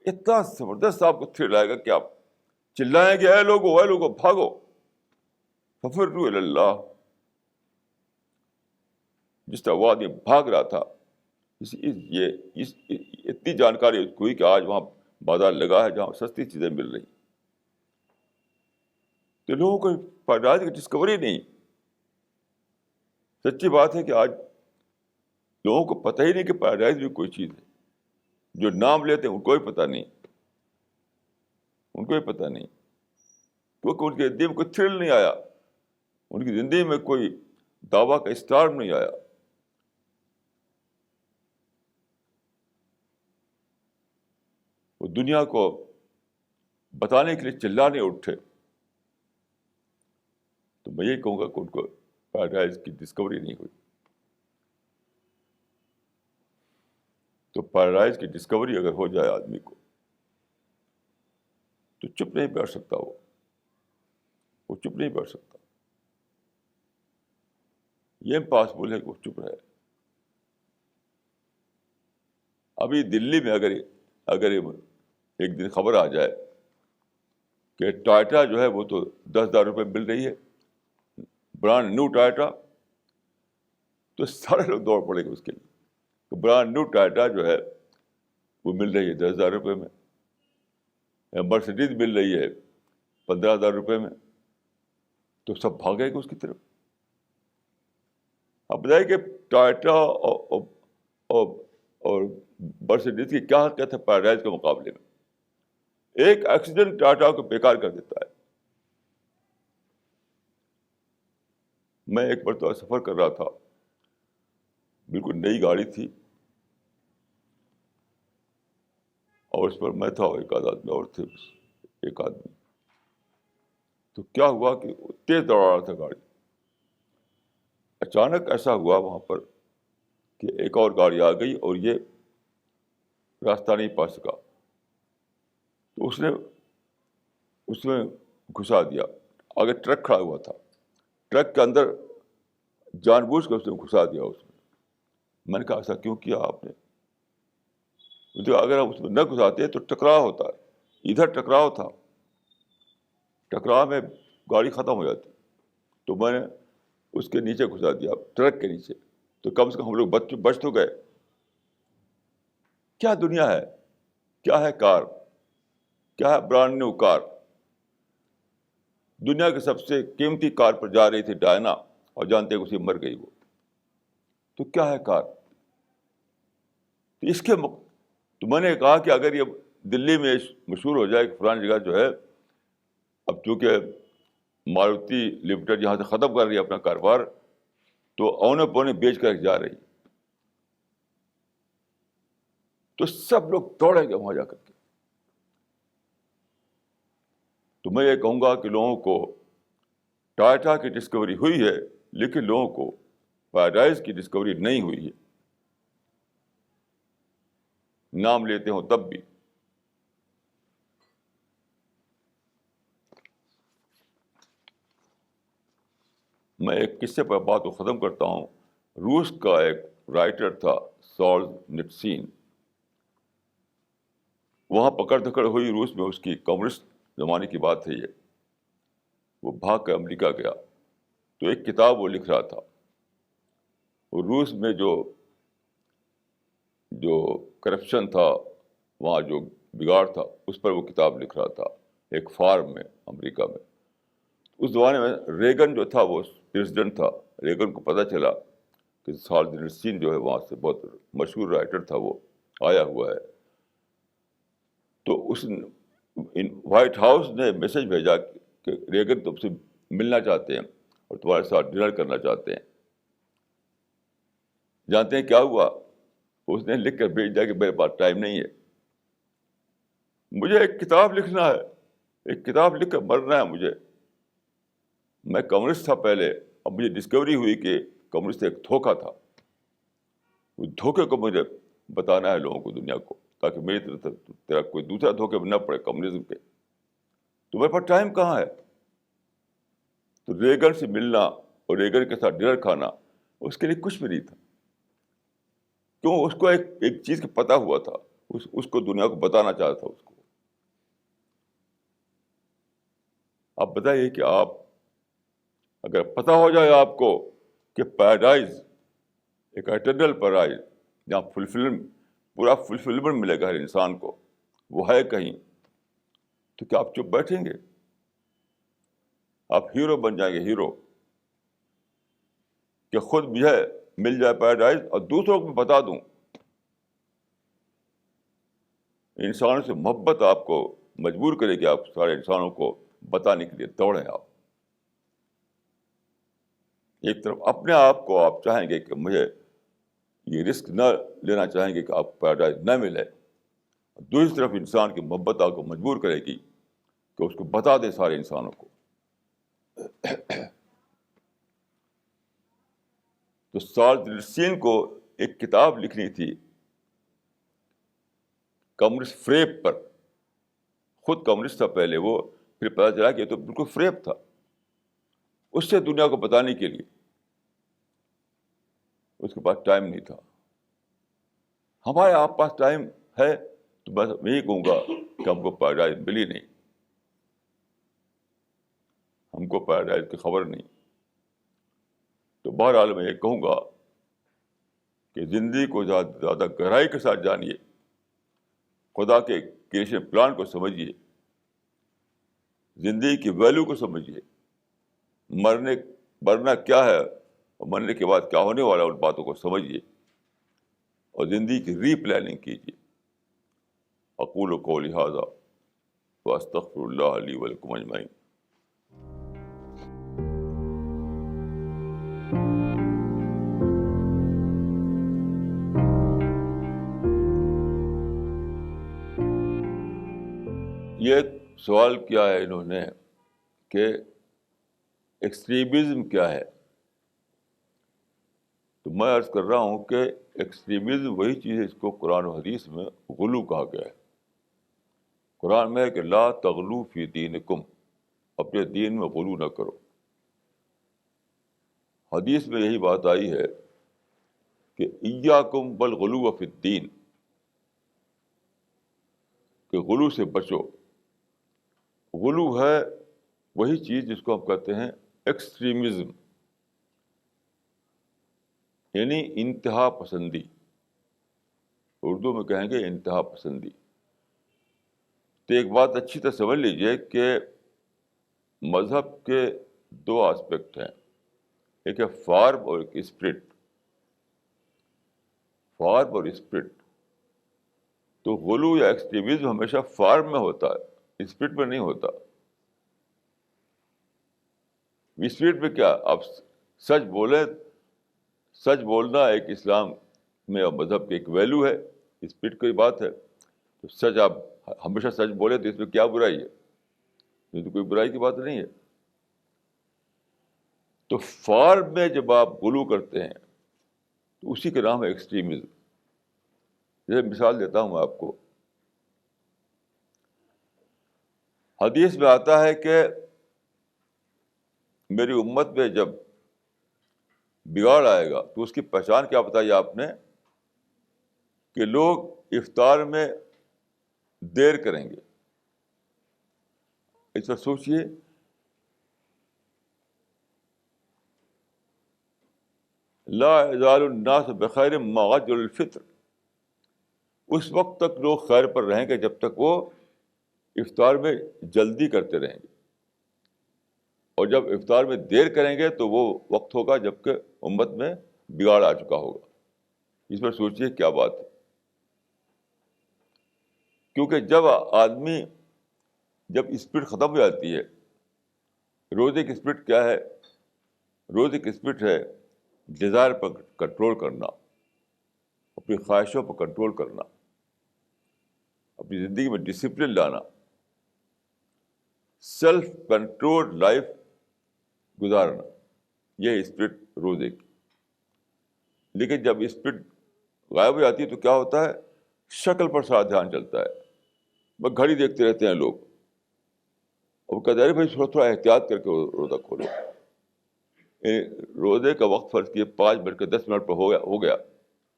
اتنا زبردست آپ کو تھرل آئے گا کہ آپ چلائیں گے اے لوگو بھاگو، ففروا الی اللہ. جس طرح وہ آدمی بھاگ رہا تھا، اتنی جانکاری اس کو ہوئی کہ آج وہاں بازار لگا ہے جہاں سستی چیزیں مل رہی. تو لوگوں کو پیدائش کی ڈسکوری نہیں. سچی بات ہے کہ آج لوگوں کو پتہ ہی نہیں کہ پیراڈائز بھی کوئی چیز ہے. جو نام لیتے ہیں ان کو بھی پتہ نہیں، ان کو بھی پتہ نہیں، کیونکہ ان کی زندگی میں کوئی تھرل نہیں آیا، ان کی زندگی میں کوئی دعویٰ کا اسٹار نہیں آیا. وہ دنیا کو بتانے کے لیے چلانے اٹھے. تو میں یہ کہوں گا کہ ان کو پیراڈائز کی ڈسکوری نہیں ہوئی. تو پیراڈائز کی ڈسکوری اگر ہو جائے آدمی کو تو چپ نہیں بیٹھ سکتا، وہ چپ نہیں بیٹھ سکتا. یہ امپاسبل ہے کہ وہ چپ رہے. ابھی دلی میں اگر ایک دن خبر آ جائے کہ ٹائٹا جو ہے وہ تو 10,000 روپے مل رہی ہے، برانڈ نیو ٹائٹا، تو سارے لوگ دوڑ پڑے گے اس کے لیے. برانڈ نیو ٹائٹا جو ہے وہ مل رہی ہے 10,000 روپے میں، مرسیڈیز مل رہی ہے 15,000 روپے میں، تو سب بھاگے گا اس کی طرف. اب بتائیے کہ ٹائٹا اور مرسیڈیز کی کیا حقیقت ہے پیراڈائز کے مقابلے میں؟ ایک ایکسیڈنٹ ٹاٹا کو بیکار کر دیتا ہے. میں ایک مرتبہ سفر کر رہا تھا، بالکل نئی گاڑی تھی، اور اس پر میں تھا اور ایک آدمی اور تھے، ایک آدمی. تو کیا ہوا کہ تیز دوڑا رہا تھا گاڑی. اچانک ایسا ہوا وہاں پر کہ ایک اور گاڑی آ گئی اور یہ راستہ نہیں پا سکا، تو اس میں گھسا دیا. آگے ٹرک کھڑا ہوا تھا، ٹرک کے اندر جان بوجھ کر اس نے گھسا دیا اس میں. میں نے کہا ایسا کیوں کیا آپ نے؟ اگر ہم اس میں نہ گھساتے تو ٹکراؤ ہوتا ہے. ادھر ٹکراؤ تھا، ٹکراؤ میں گاڑی ختم ہو جاتی. تو میں نے اس کے نیچے گھسا دیا، ٹرک کے نیچے، تو کم سے کم ہم لوگ بچ تو گئے. کیا دنیا ہے، کیا ہے کار، کیا ہے برانڈ نیو کار. دنیا کی سب سے قیمتی کار پر جا رہی تھی ڈائنا، اور جانتے ہیں اسی مر گئی وہ. تو کیا ہے کار؟ تو میں نے کہا کہ اگر یہ دلی میں مشہور ہو جائے کہ فلانی جگہ جو ہے، اب چونکہ ماروتی لمیٹڈ یہاں سے ختم کر رہی ہے اپنا کاروبار، تو اونے پونے بیچ کر جا رہی، تو سب لوگ دوڑیں گے وہاں جا کر کے. تو میں یہ کہوں گا کہ لوگوں کو ٹائٹا کی ڈسکوری ہوئی ہے، لیکن لوگوں کو پیراڈائز کی ڈسکوری نہیں ہوئی ہے. نام لیتے ہوں تب بھی. میں ایک قصے پر بات کو ختم کرتا ہوں. روس کا ایک رائٹر تھا سولجنیٹسین. وہاں پکڑ دھکڑ ہوئی روس میں اس کی، کمیونسٹ زمانے کی بات ہے یہ. وہ بھاگ کر امریکہ گیا، تو ایک کتاب وہ لکھ رہا تھا. وہ روس میں جو کرپشن تھا، وہاں جو بگاڑ تھا، اس پر وہ کتاب لکھ رہا تھا ایک فارم میں امریکہ میں. اس زمانے میں ریگن جو تھا وہ پریزیڈنٹ تھا. ریگن کو پتہ چلا کہ سولجنیٹسین جو ہے وہاں سے بہت مشہور رائٹر تھا، وہ آیا ہوا ہے. تو اس وائٹ ہاؤس نے میسج بھیجا کہ ریگن تم سے ملنا چاہتے ہیں اور تمہارے ساتھ ڈنر کرنا چاہتے ہیں. جانتے ہیں کیا ہوا؟ اس نے لکھ کر بھیج دیا کہ میرے پاس ٹائم نہیں ہے، مجھے ایک کتاب لکھنا ہے، ایک کتاب لکھ کر مرنا ہے مجھے. میں کمیونسٹ تھا پہلے، اب مجھے ڈسکوری ہوئی کہ کمیونسٹ ایک دھوکہ تھا. اس دھوکے کو مجھے بتانا ہے لوگوں کو، دنیا کو، تاکہ میری طرح کوئی دوسرا دھوکے میں نہ پڑے کمیونزم کے. تو میرے پاس ٹائم کہاں ہے؟ تو ریگن سے ملنا اور ریگن کے ساتھ ڈنر کھانا اس کے لیے کچھ بھی نہیں تھا. کیوں؟ اس کو ایک چیز کا پتہ ہوا تھا, اس کو دنیا کو بتانا چاہتا تھا اس کو. آپ بتائیے کہ آپ اگر پتہ ہو جائے آپ کو کہ پیراڈائز ایک ایٹرنل پیراڈائز جہاں پورا فلفلمنٹ ملے گا ہر انسان کو, وہ ہے کہیں, تو کیا آپ چپ بیٹھیں گے؟ آپ ہیرو بن جائیں گے, ہیرو, کہ خود مجھے مل جائے پیراڈائز اور دوسروں کو میں بتا دوں. انسانوں سے محبت آپ کو مجبور کرے کہ آپ سارے انسانوں کو بتانے کے لیے دوڑیں. آپ ایک طرف اپنے آپ کو آپ چاہیں گے کہ مجھے یہ رسک نہ لینا چاہیں گے کہ آپ پیراڈائز نہ ملے, دوسری طرف انسان کی محبت آپ کو مجبور کرے گی کہ اس کو بتا دے سارے انسانوں کو. تو سالزنسین کو ایک کتاب لکھنی تھی کمیونسٹ فریب پر. خود کمیونسٹ تھا پہلے وہ, پھر پتا چلا کہ یہ تو بالکل فریب تھا. اس سے دنیا کو بتانے کے لیے اس کے پاس ٹائم نہیں تھا. ہمارے آپ پاس ٹائم ہے تو بس میں یہی کہوں گا کہ ہم کو پیراڈائز ملی نہیں, ہم کو پیراڈائز کی خبر نہیں. تو بہرحال میں یہ کہوں گا کہ زندگی کو زیادہ گہرائی کے ساتھ جانیے, خدا کے کریشن پلان کو سمجھیے, زندگی کی ویلیو کو سمجھیے, مرنا کیا ہے اور مرنے کے بعد کیا ہونے والا, ان باتوں کو سمجھیے اور زندگی کی ری پلاننگ کیجیے. اقول قولی ھذا واستغفر اللہ لی ولکم اجمعین. یہ سوال کیا ہے انہوں نے کہ ایکسٹریمزم کیا ہے, تو میں عرض کر رہا ہوں کہ ایکسٹریمزم وہی چیز ہے جس کو قرآن و حدیث میں غلو کہا گیا ہے. قرآن میں ہے کہ لا تغلو فی دینکم, اپنے دین میں غلو نہ کرو. حدیث میں یہی بات آئی ہے کہ ایاکم بالغلو فی الدین, کہ غلو سے بچو. غلو ہے وہی چیز جس کو ہم کہتے ہیں ایکسٹریمزم, یعنی انتہا پسندی. اردو میں کہیں گے انتہا پسندی. تو ایک بات اچھی طرح سمجھ لیجیے کہ مذہب کے دو آسپیکٹ ہیں, ایک ہے فارم اور ایک اسپرٹ. فارم اور اسپرٹ. تو غلو یا ایکسٹریمزم ہمیشہ فارم میں ہوتا ہے, اسپرٹ میں نہیں ہوتا. اسپرٹ میں کیا, آپ سچ بولیں, سچ بولنا ایک اسلام میں اور مذہب کی ایک ویلیو ہے, اسپرٹ کی بات ہے. تو سچ, آپ ہمیشہ سچ بولیں تو اس میں کیا برائی ہے؟ یہ تو کوئی برائی کی بات نہیں ہے. تو فارم میں جب آپ غلو کرتے ہیں تو اسی کا نام ہے ایکسٹریمزم. جیسے مثال دیتا ہوں میں آپ کو. حدیث میں آتا ہے کہ میری امت میں جب بگاڑ آئے گا تو اس کی پہچان کیا بتائی آپ نے؟ کہ لوگ افطار میں دیر کریں گے. اس پر سوچیے, لا یزال الناس بخیر ما عجل الفطر, اس وقت تک لوگ خیر پر رہیں گے جب تک وہ افطار میں جلدی کرتے رہیں گے, اور جب افطار میں دیر کریں گے تو وہ وقت ہوگا جب کہ امت میں بگاڑ آ چکا ہوگا. اس پر سوچیے کیا بات ہے. کیونکہ جب اسپرٹ ختم ہو جاتی ہے, روزے کی اسپرٹ کیا ہے؟ روزے کی اسپرٹ ہے ڈیزائر پر کنٹرول کرنا, اپنی خواہشوں پر کنٹرول کرنا, اپنی زندگی میں ڈسپلن لانا, سیلف کنٹرول لائف گزارنا. یہ اسپرٹ روزے کی. لیکن جب اسپرٹ غائب ہو جاتی ہے تو کیا ہوتا ہے؟ شکل پر سارا دھیان چلتا ہے. بس گھڑی دیکھتے رہتے ہیں لوگ, اور وہ کہتے ہیں بھائی تھوڑا تھوڑا احتیاط کر کے روزہ کھولو. روزے کا وقت فرض کیے 5 بج کے 10 منٹ پر ہو گیا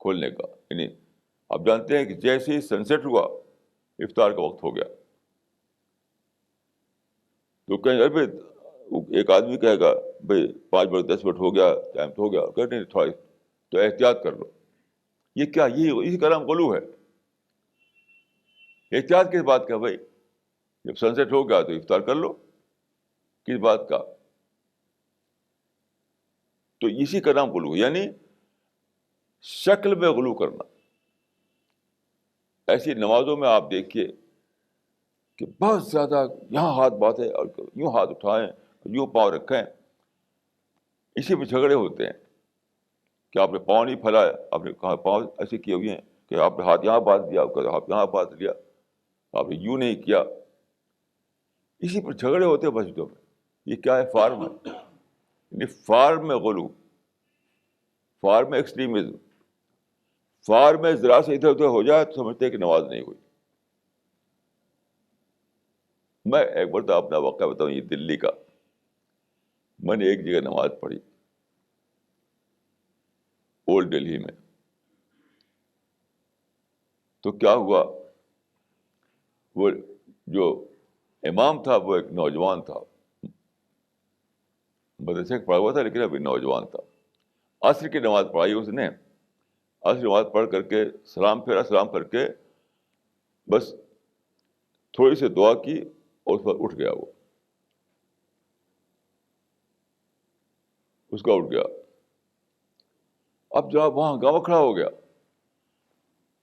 کھولنے کا، یعنی آپ جانتے ہیں کہ جیسے ہی سن سیٹ ہوا افطار کا وقت ہو گیا. تو کہیں ابھی ایک آدمی کہے گا بھائی 5 بج کے 10 منٹ ہو گیا، ٹائم تو ہو گیا، کہتے ہیں تھوڑا تو احتیاط کر لو. یہ کیا، یہ اسی کا نام غلو ہے. احتیاط کس بات کا بھائی؟ جب سن سیٹ ہو گیا تو افطار کر لو، کس بات کا؟ تو اسی کا نام غلو، یعنی شکل میں غلو کرنا. ایسی نمازوں میں آپ دیکھیے کہ بہت زیادہ یہاں ہاتھ باندھے اور یوں ہاتھ اٹھائیں، یوں پاؤں رکھیں، اسی میں جھگڑے ہوتے ہیں کہ آپ نے پاؤں نہیں پھیلایا، آپ نے کہا پاؤں ایسے کیے ہوئے ہیں کہ آپ نے ہاتھ یہاں باندھ دیا، آپ کا ہاتھ یہاں باندھ دیا، آپ نے یوں نہیں کیا. اسی پر جھگڑے ہوتے ہیں مسجدوں میں. یہ کیا ہے؟ فارم ہے، یعنی فارم میں غلو، فارم میں ایکسٹریمزم. فارم میں ذرا سے ادھر ادھر ہو جائے تو سمجھتے ہیں کہ نماز نہیں ہوئی. میں ایک بار تو اپنا واقعہ بتاؤں، یہ دلی کا. میں نے ایک جگہ نماز پڑھی اولڈ دلی میں. تو کیا ہوا، وہ جو امام تھا وہ ایک نوجوان تھا، مدرسے کا پڑھا ہوا تھا لیکن ابھی نوجوان تھا. عصر کی نماز پڑھائی اس نے. عصر نماز پڑھ کر کے سلام پھیرا، سلام کر کے بس تھوڑی سی دعا کی اور اس پر اٹھ گیا. وہ اس کا اٹھ گیا. اب جب وہاں ہنگامہ کھڑا ہو گیا،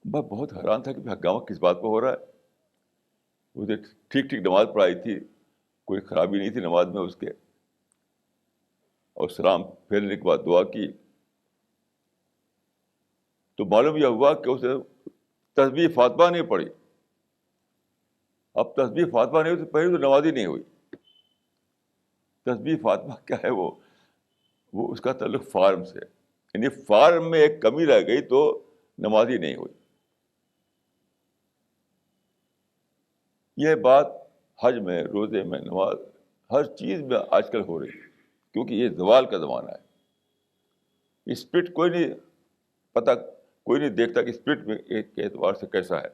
میں بہت حیران تھا کہ ہنگامہ کس بات پہ ہو رہا ہے. اسے ٹھیک ٹھیک نماز پڑھائی تھی، کوئی خرابی نہیں تھی نماز میں اس کے، اور سلام پھیرنے کے بعد دعا کی. تو معلوم یہ ہوا کہ اسے تسبیح فاطمہ نہیں پڑھی. اب تسبیح فاطمہ نہیں ہوئی تو پہلے تو نماز ہی نہیں ہوئی. تسبیح فاطمہ کیا ہے؟ وہ اس کا تعلق فارم سے، یعنی فارم میں ایک کمی رہ گئی تو نماز ہی نہیں ہوئی. یہ بات حج میں، روزے میں، نماز، ہر چیز میں آج کل ہو رہی ہے، کیونکہ یہ زوال کا زمانہ ہے. اسپرٹ کوئی نہیں پتہ، کوئی نہیں دیکھتا کہ اسپرٹ میں کے اعتبار سے کیسا ہے.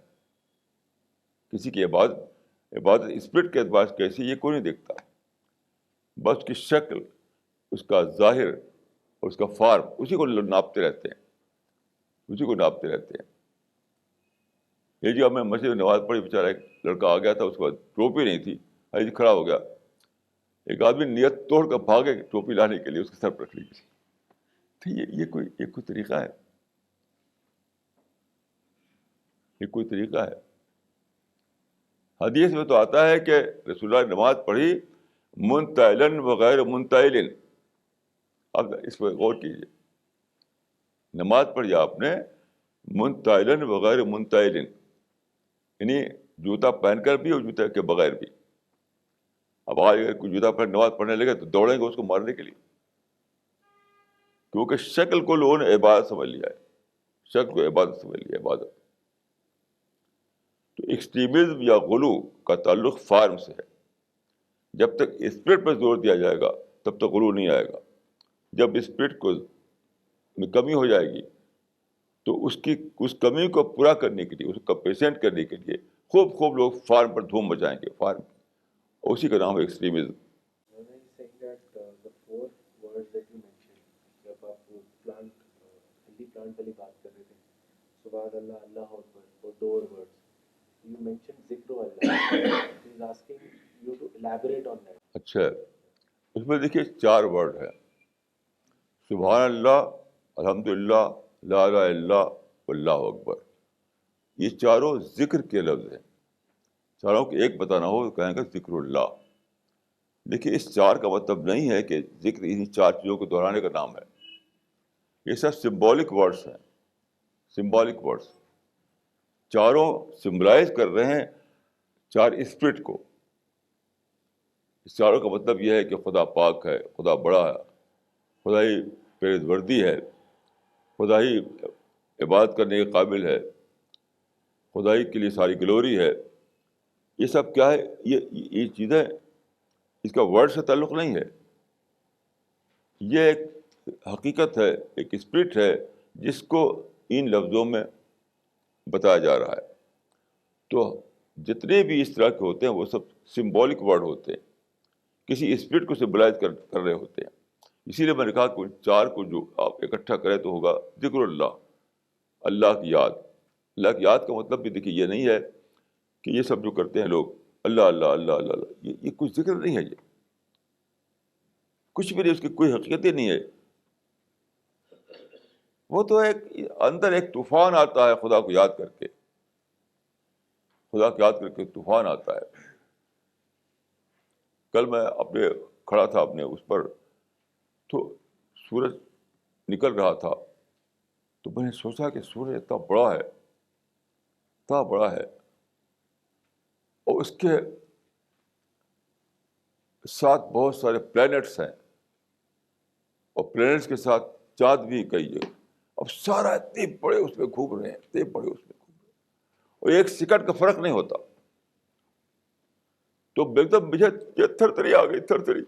کسی کی عبادت اسپرٹ کے اعتبار سے کیسی، یہ کوئی نہیں دیکھتا. بس اس کی شکل، اس کا ظاہر اور اس کا فارم، اسی کو ناپتے رہتے ہیں، اسی کو ناپتے رہتے ہیں. یہ جو ہمیں مسجد میں نماز پڑھی، بیچارہ ایک لڑکا آ گیا تھا، اس کے بعد ٹوپی نہیں تھی، ایسے کھڑا ہو گیا. ایک آدمی نیت توڑ کر بھاگے ٹوپی لانے کے لیے، اس کے سر پر رکھ لی. تو یہ کوئی طریقہ ہے؟ یہ کوئی طریقہ ہے؟ حدیث میں تو آتا ہے کہ رسول اللہ نے نماز پڑھی منتعلن وغیر منتعلن. اب اس پہ غور کیجیے، نماز پڑھی آپ نے منتعلن وغیر منتعلن، یعنی جوتا پہن کر بھی اور جوتے کے بغیر بھی. اب آج اگر کوئی جوتا پہن نماز پڑھنے لگے تو دوڑیں گے اس کو مارنے کے لیے، کیونکہ شکل کو لوگوں نے عبادت سمجھ لیا ہے. شکل کو عبادت سمجھ لیا، عبادت. تو ایکسٹریمزم یا غلو کا تعلق فارم سے ہے. جب تک اسپرٹ پر زور دیا جائے گا تب تک غلو نہیں آئے گا. جب اسپرٹ کو میں کمی ہو جائے گی تو اس کمی کو پورا کرنے کے لیے، اس کو پیشنٹ کرنے کے لیے خوب لوگ فارم پر دھوم مچائیں گے. فارم، اسی کا نام ہے ایکسٹریمزم. جب آپ پلانٹ ہیلدی پلانٹ والی بات کر رہے تھے، سبحان اللہ، اللہ اکبر اور دو اور ورڈز یو مینشن ذکر Allah, he is asking you to elaborate on that. اچھا، اس میں دیکھیے 4 ورڈ ہیں: سبحان اللہ، الحمد للہ، لا الہ الا اللہ، اللہ اکبر. یہ چاروں ذکر کے لفظ ہیں. چاروں کو ایک بتانا ہو تو کہیں گے ذکر اللہ. دیکھیے اس 4 کا مطلب نہیں ہے کہ ذکر انہیں 4 چیزوں کو دہرانے کا نام ہے. یہ سب سمبولک ورڈس ہیں، سمبولک ورڈس. چاروں سمبلائز کر رہے ہیں 4 اسپرٹ کو. اس چاروں کا مطلب یہ ہے کہ خدا پاک ہے، خدا بڑا ہے، خدا ہی پرہیز وردی ہے، خدا ہی عبادت کرنے کے قابل ہے، خدائی کے لیے ساری گلوری ہے. یہ سب کیا ہے؟ یہ چیزیں اس کا ورڈ سے تعلق نہیں ہے. یہ ایک حقیقت ہے، ایک اسپرٹ ہے جس کو ان لفظوں میں بتایا جا رہا ہے. تو جتنے بھی اس طرح کے ہوتے ہیں وہ سب سمبولک ورڈ ہوتے ہیں، کسی اسپرٹ کو سمبلائز کر رہے ہوتے ہیں. اسی لیے میں نے کہا کہ چار کو جو آپ اکٹھا کریں تو ہوگا ذکر اللہ، اللہ کی یاد. اللہ کی یاد کا مطلب بھی دیکھیے یہ نہیں ہے کہ یہ سب جو کرتے ہیں لوگ اللہ اللہ اللہ اللہ اللہ، یہ کچھ ذکر نہیں ہے، یہ کچھ بھی نہیں، اس کی کوئی حقیقت ہی نہیں ہے. وہ تو ایک اندر ایک طوفان آتا ہے خدا کو یاد کر کے، خدا کو یاد کر کے طوفان آتا ہے. کل میں اپنے کھڑا تھا اپنے اس پر، تو سورج نکل رہا تھا، تو میں نے سوچا کہ سورج اتنا بڑا ہے، اتنا بڑا ہے، اور اس کے ساتھ بہت سارے پلینٹس ہیں، اور پلینٹس کے ساتھ چاند بھی کئی ہے. اب سارا اتنے بڑے اس میں گھوم رہے ہیں، اتنے بڑے اس میں گھوم رہے ہیں، اور ایک سیکنڈ کا فرق نہیں ہوتا. تو ایک دم مجھے تھر تھری آ گئی، تھر تھری.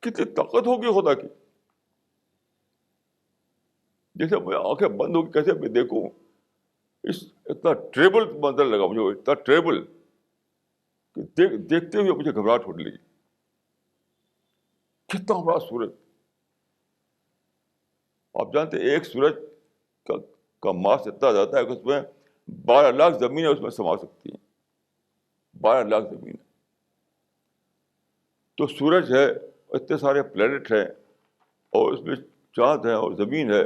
کتنی طاقت ہوگی خدا کی. جیسے میں آنکھیں بند ہوگی کیسے میں دیکھوں، اتنا ٹریبل منظر لگا مجھے، اتنا ٹریبل کہ دیکھتے ہوئے مجھے گھبراہٹ ہونے لگی. کتنا بڑا سورج. آپ جانتے ایک سورج کا ماس اتنا جاتا ہے کہ اس میں 12 لاکھ زمینیں اس میں سما سکتی ہیں، 12 لاکھ زمینیں. تو سورج ہے، اتنے سارے پلینٹ ہیں، اور اس میں چاند ہے اور زمین ہے،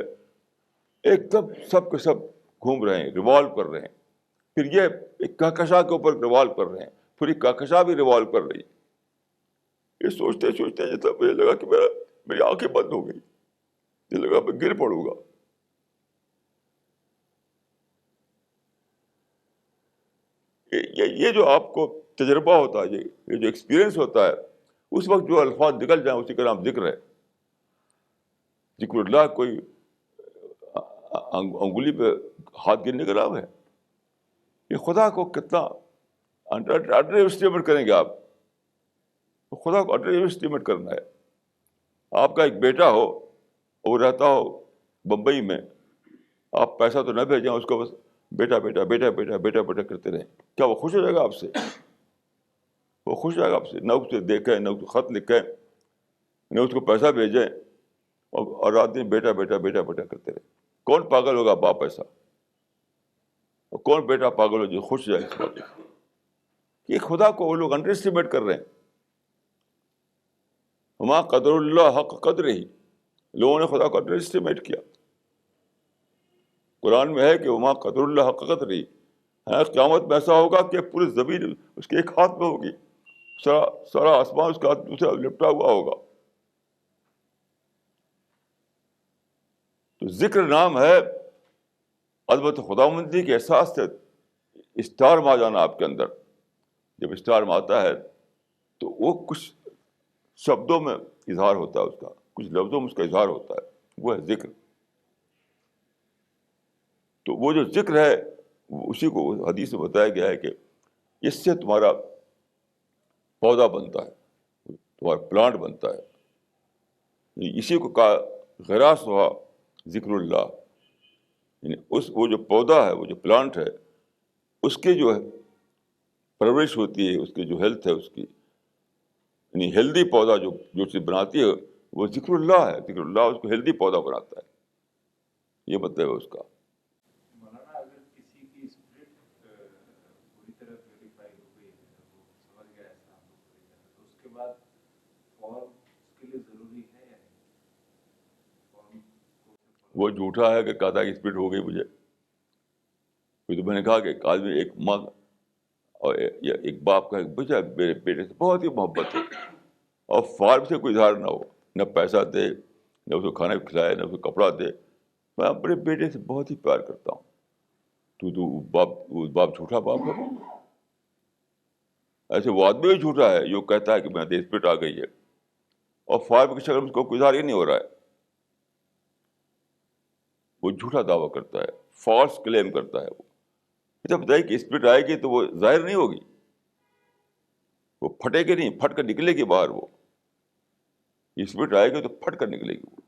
ایک دم سب کے سب گھوم رہے ہیں، ریوالو کر رہے ہیں. پھر یہ ایک کہکشاں کے اوپر ریوالو کر رہے ہیں، پھر ایک کہکشاں بھی ریوالو کر رہی ہے. یہ سوچتے سوچتے جیسا مجھے لگا کہ میری آنکھیں بند ہو گئی، یہ لگا میں گر پڑوں گا. یہ جو آپ کو تجربہ ہوتا ہے، یہ جو ایکسپیرئنس ہوتا ہے، اس وقت جو الفاظ نکل جائیں اسی کا نام ذکر ہے. ذکر اللہ کوئی انگلی پہ ہاتھ گرنے کا نام ہے. یہ خدا کو کتنا انڈر اسٹیمیٹ کریں گے آپ. خدا کو انڈر اسٹیمیٹ کرنا ہے. آپ کا ایک بیٹا ہو، وہ رہتا ہو بمبئی میں، آپ پیسہ تو نہ بھیجیں اس کو، بس بیٹا بیٹا بیٹا بیٹا بیٹا بیٹا کرتے رہیں، کیا وہ خوش ہو جائے گا آپ سے؟ وہ خوش ہو جائے گا آپ سے؟ نہ اس سے دیکھیں، نہ اس کو خط لکھیں، نہ اس کو پیسہ بھیجیں، اور رات دن بیٹا بیٹا بیٹا بیٹا کرتے رہیں. کون پاگل ہوگا باپ ایسا؟ اور کون بیٹا پاگل ہو جو خوش جائے اس بات سے؟ کہ خدا کو وہ لوگ انڈر اسٹیمیٹ کر رہے ہیں. وما قدر اللہ حق قدر ہی، لوگوں نے خدا کو انڈر اسٹیمیٹ کیا. قرآن میں ہے کہ وما قدر اللہ حق قدر ہی، قیامت میں ایسا ہوگا کہ پوری زمین اس کے ایک ہاتھ میں ہوگی، سارا آسمان اس کا ہاتھ دوسرا لپٹا ہوا ہوگا. تو ذکر نام ہے عظمت خداوندی کے احساس سے اسٹار میں آ جانا آپ کے اندر. جب اسٹار میں آتا ہے تو وہ کچھ شبدوں میں اظہار ہوتا ہے اس کا، کچھ لفظوں میں اس کا اظہار ہوتا ہے، وہ ہے ذکر. تو وہ جو ذکر ہے اسی کو حدیث میں بتایا گیا ہے کہ اس سے تمہارا پودا بنتا ہے، تمہارا پلانٹ بنتا ہے. اسی کو کہا غراس ہوا ذکر اللہ، یعنی وہ جو پودا ہے، وہ جو پلانٹ ہے، اس کی جو ہے پرورش ہوتی ہے، اس کی جو ہیلتھ ہے اس کی، یعنی ہیلدی پودا جو چیز بناتی ہے وہ ذکر اللہ ہے. ذکر اللہ اس کو ہیلدی پودا بناتا ہے، یہ مطلب ہے اس کا. مولانا اگر کسی کی اسپرٹ پوری طرح پیوریفائی ہو گئی ہے، وہ سمجھ گیا اسلام کو پوری طرح، تو اس کے بعد فارم اس کے لیے ضروری ہے یا نہیں؟ فارم وہ جھوٹا ہے کہ کہتا ہے کہ اسپرٹ ہو گئی مجھے. تو میں نے کہا کہ ایک آدمی، ایک ماں اور ایک باپ کا ایک بچہ میرے بیٹے سے بہت ہی محبت ہے، اور فارم سے کوئی اظہار نہ ہو، نہ پیسہ دے، نہ اس کو کھانا کھلائے، نہ اس کو کپڑا دے. میں اپنے بیٹے سے بہت ہی پیار کرتا ہوں. تو باپ جھوٹا باپ ہے. ایسے وہ آدمی بھی جھوٹا ہے جو کہتا ہے کہ میں اسپرٹ آ گئی ہے، اور فارم کی شکل میں اس کو کوئی اظہار ہی نہیں ہو رہا ہے. وہ جھوٹا دعویٰ کرتا ہے، فالس کلیم کرتا ہے. وہ جب بتائیے کہ اسپرٹ آئے گی تو وہ ظاہر نہیں ہوگی، وہ پھٹے گی نہیں، پھٹ کر نکلے گی باہر. وہ اسپرٹ آئے گی تو پھٹ کر نکلے گی وہ،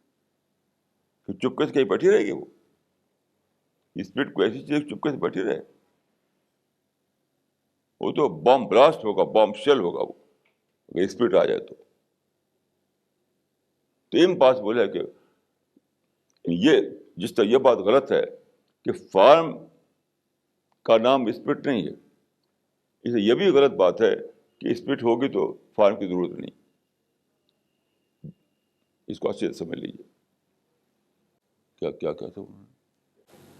پھر چپکے سے کہیں بیٹھی رہے گی وہ. اسپرٹ کو ایسی چیز چپکے سے بیٹھی رہے، وہ تو بم بلاسٹ ہوگا، بم شیل ہوگا وہ، اگر اسپرٹ آ جائے تو امپاسبل ہے کہ یہ جس طرح یہ بات غلط ہے کہ فارم کا نام اسپرٹ نہیں ہے، اسے یہ بھی غلط بات ہے کہ اسپرٹ ہوگی تو فارم کی ضرورت نہیں. اس کو اچھے سے سمجھ لیجیے. کیا کیا کہتے ہیں؟